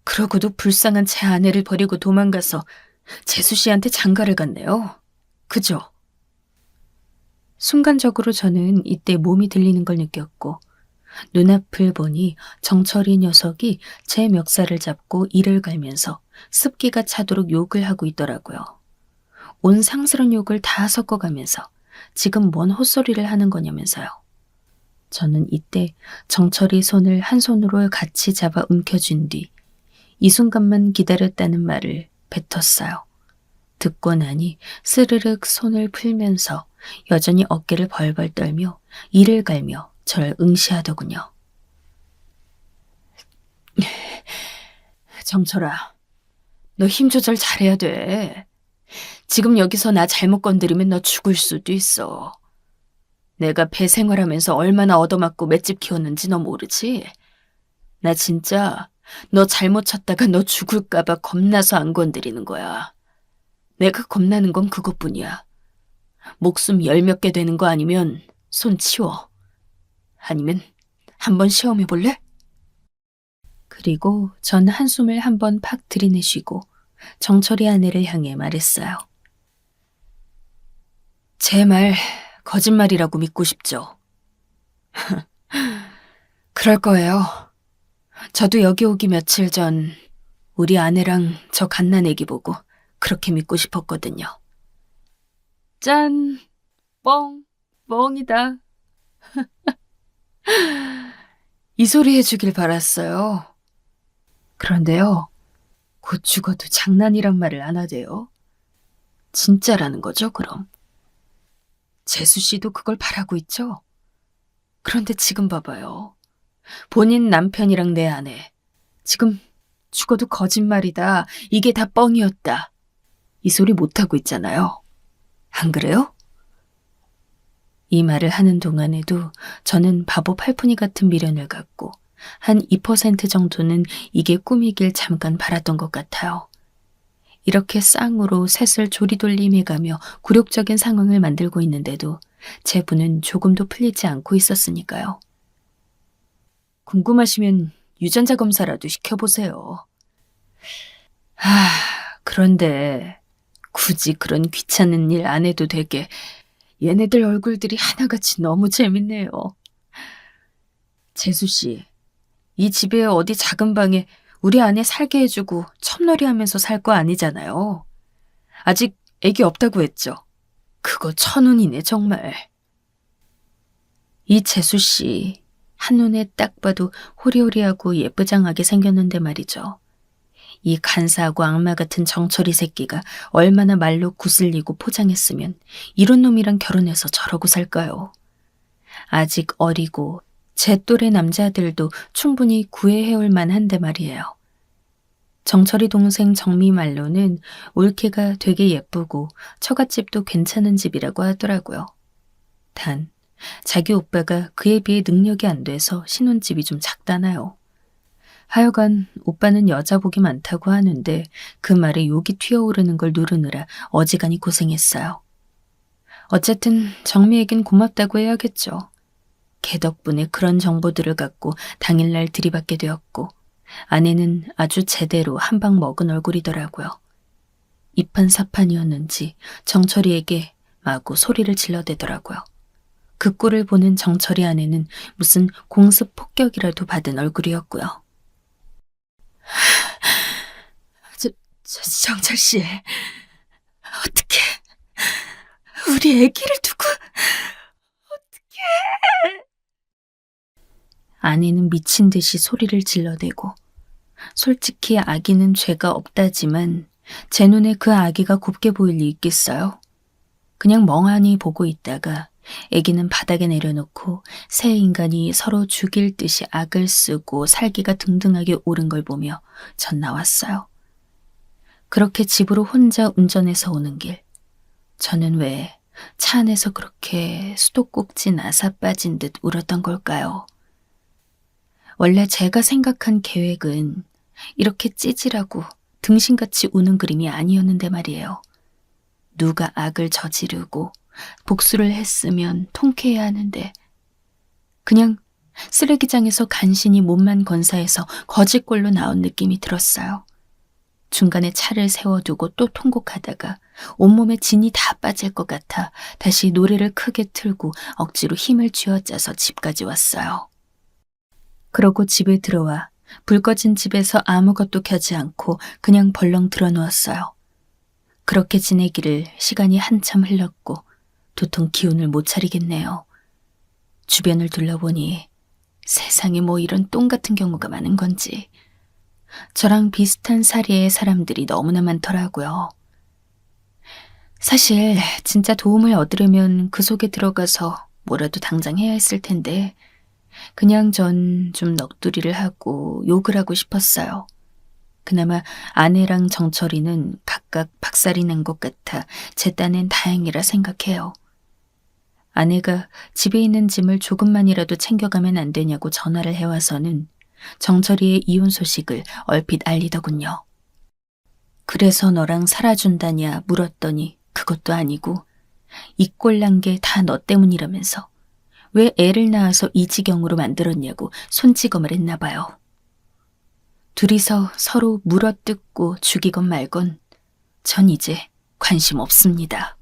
그러고도 불쌍한 제 아내를 버리고 도망가서 재수 씨한테 장가를 갔네요. 그죠? 순간적으로 저는 이때 몸이 들리는 걸 느꼈고 눈앞을 보니 정철이 녀석이 제 멱살을 잡고 이를 갈면서 습기가 차도록 욕을 하고 있더라고요. 온 상스러운 욕을 다 섞어가면서 지금 뭔 헛소리를 하는 거냐면서요. 저는 이때 정철이 손을 한 손으로 같이 잡아 움켜쥔 뒤 이 순간만 기다렸다는 말을 뱉었어요. 듣고 나니 스르륵 손을 풀면서 여전히 어깨를 벌벌 떨며 이를 갈며 저를 응시하더군요. 정철아, 너 힘 조절 잘해야 돼. 지금 여기서 나 잘못 건드리면 너 죽을 수도 있어. 내가 배 생활하면서 얼마나 얻어맞고 맷집 키웠는지 너 모르지? 나 진짜 너 잘못 쳤다가 너 죽을까봐 겁나서 안 건드리는 거야. 내가 겁나는 건 그것뿐이야. 목숨 열 몇 개 되는 거 아니면 손 치워. 아니면 한번 시험해 볼래? 그리고 전 한숨을 한번 팍 들이내쉬고 정철이 아내를 향해 말했어요. 제 말 거짓말이라고 믿고 싶죠? 그럴 거예요. 저도 여기 오기 며칠 전 우리 아내랑 저 갓난 애기 보고 그렇게 믿고 싶었거든요. 짠! 뻥! 뻥이다. 이 소리 해주길 바랐어요. 그런데요, 곧 죽어도 장난이란 말을 안 하대요. 진짜라는 거죠, 그럼? 재수 씨도 그걸 바라고 있죠? 그런데 지금 봐봐요. 본인 남편이랑 내 아내. 지금 죽어도 거짓말이다. 이게 다 뻥이었다. 이 소리 못하고 있잖아요. 안 그래요? 이 말을 하는 동안에도 저는 바보 팔푼이 같은 미련을 갖고 한 2% 정도는 이게 꿈이길 잠깐 바랐던 것 같아요. 이렇게 쌍으로 셋을 조리돌림해가며 굴욕적인 상황을 만들고 있는데도 제 분은 조금도 풀리지 않고 있었으니까요. 궁금하시면 유전자 검사라도 시켜보세요. 그런데 굳이 그런 귀찮은 일 안 해도 되게 얘네들 얼굴들이 하나같이 너무 재밌네요. 재수 씨, 이 집에 어디 작은 방에 우리 아내 살게 해주고 첩놀이 하면서 살 거 아니잖아요. 아직 애기 없다고 했죠? 그거 천운이네 정말. 이 재수 씨, 한눈에 딱 봐도 호리호리하고 예쁘장하게 생겼는데 말이죠. 이 간사하고 악마 같은 정철이 새끼가 얼마나 말로 구슬리고 포장했으면 이런 놈이랑 결혼해서 저러고 살까요? 아직 어리고 제 또래 남자들도 충분히 구애해올 만한데 말이에요. 정철이 동생 정미 말로는 올케가 되게 예쁘고 처갓집도 괜찮은 집이라고 하더라고요. 단 자기 오빠가 그에 비해 능력이 안 돼서 신혼집이 좀 작다나요. 하여간 오빠는 여자복이 많다고 하는데 그 말에 욕이 튀어오르는 걸 누르느라 어지간히 고생했어요. 어쨌든 정미에겐 고맙다고 해야겠죠. 걔 덕분에 그런 정보들을 갖고 당일날 들이받게 되었고 아내는 아주 제대로 한 방 먹은 얼굴이더라고요. 이판사판이었는지 정철이에게 마구 소리를 질러대더라고요. 그 꼴을 보는 정철이 아내는 무슨 공습 폭격이라도 받은 얼굴이었고요. 정철 씨, 어떻게 우리 아기를 두고 어떻게? 아내는 미친 듯이 소리를 질러대고 솔직히 아기는 죄가 없다지만 제 눈에 그 아기가 곱게 보일 리 있겠어요? 그냥 멍하니 보고 있다가 아기는 바닥에 내려놓고 새 인간이 서로 죽일 듯이 악을 쓰고 살기가 등등하게 오른 걸 보며 전 나왔어요. 그렇게 집으로 혼자 운전해서 오는 길. 저는 왜 차 안에서 그렇게 수도꼭지 나사 빠진 듯 울었던 걸까요? 원래 제가 생각한 계획은 이렇게 찌질하고 등신같이 우는 그림이 아니었는데 말이에요. 누가 악을 저지르고 복수를 했으면 통쾌해야 하는데 그냥 쓰레기장에서 간신히 몸만 건사해서 거짓골로 나온 느낌이 들었어요. 중간에 차를 세워두고 또 통곡하다가 온몸에 진이 다 빠질 것 같아 다시 노래를 크게 틀고 억지로 힘을 쥐어짜서 집까지 왔어요. 그러고 집에 들어와 불 꺼진 집에서 아무것도 켜지 않고 그냥 벌렁 들어누웠어요. 그렇게 지내기를 시간이 한참 흘렀고 도통 기운을 못 차리겠네요. 주변을 둘러보니 세상에 뭐 이런 똥 같은 경우가 많은 건지 저랑 비슷한 사리의 사람들이 너무나 많더라고요. 사실 진짜 도움을 얻으려면 그 속에 들어가서 뭐라도 당장 해야 했을 텐데 그냥 전 좀 넋두리를 하고 욕을 하고 싶었어요. 그나마 아내랑 정철이는 각각 박살이 난 것 같아 제 딴엔 다행이라 생각해요. 아내가 집에 있는 짐을 조금만이라도 챙겨가면 안 되냐고 전화를 해와서는 정철이의 이혼 소식을 얼핏 알리더군요. 그래서 너랑 살아준다냐 물었더니 그것도 아니고 이 꼴난 게 다 너 때문이라면서 왜 애를 낳아서 이 지경으로 만들었냐고 손찌검을 했나 봐요. 둘이서 서로 물어뜯고 죽이건 말건 전 이제 관심 없습니다.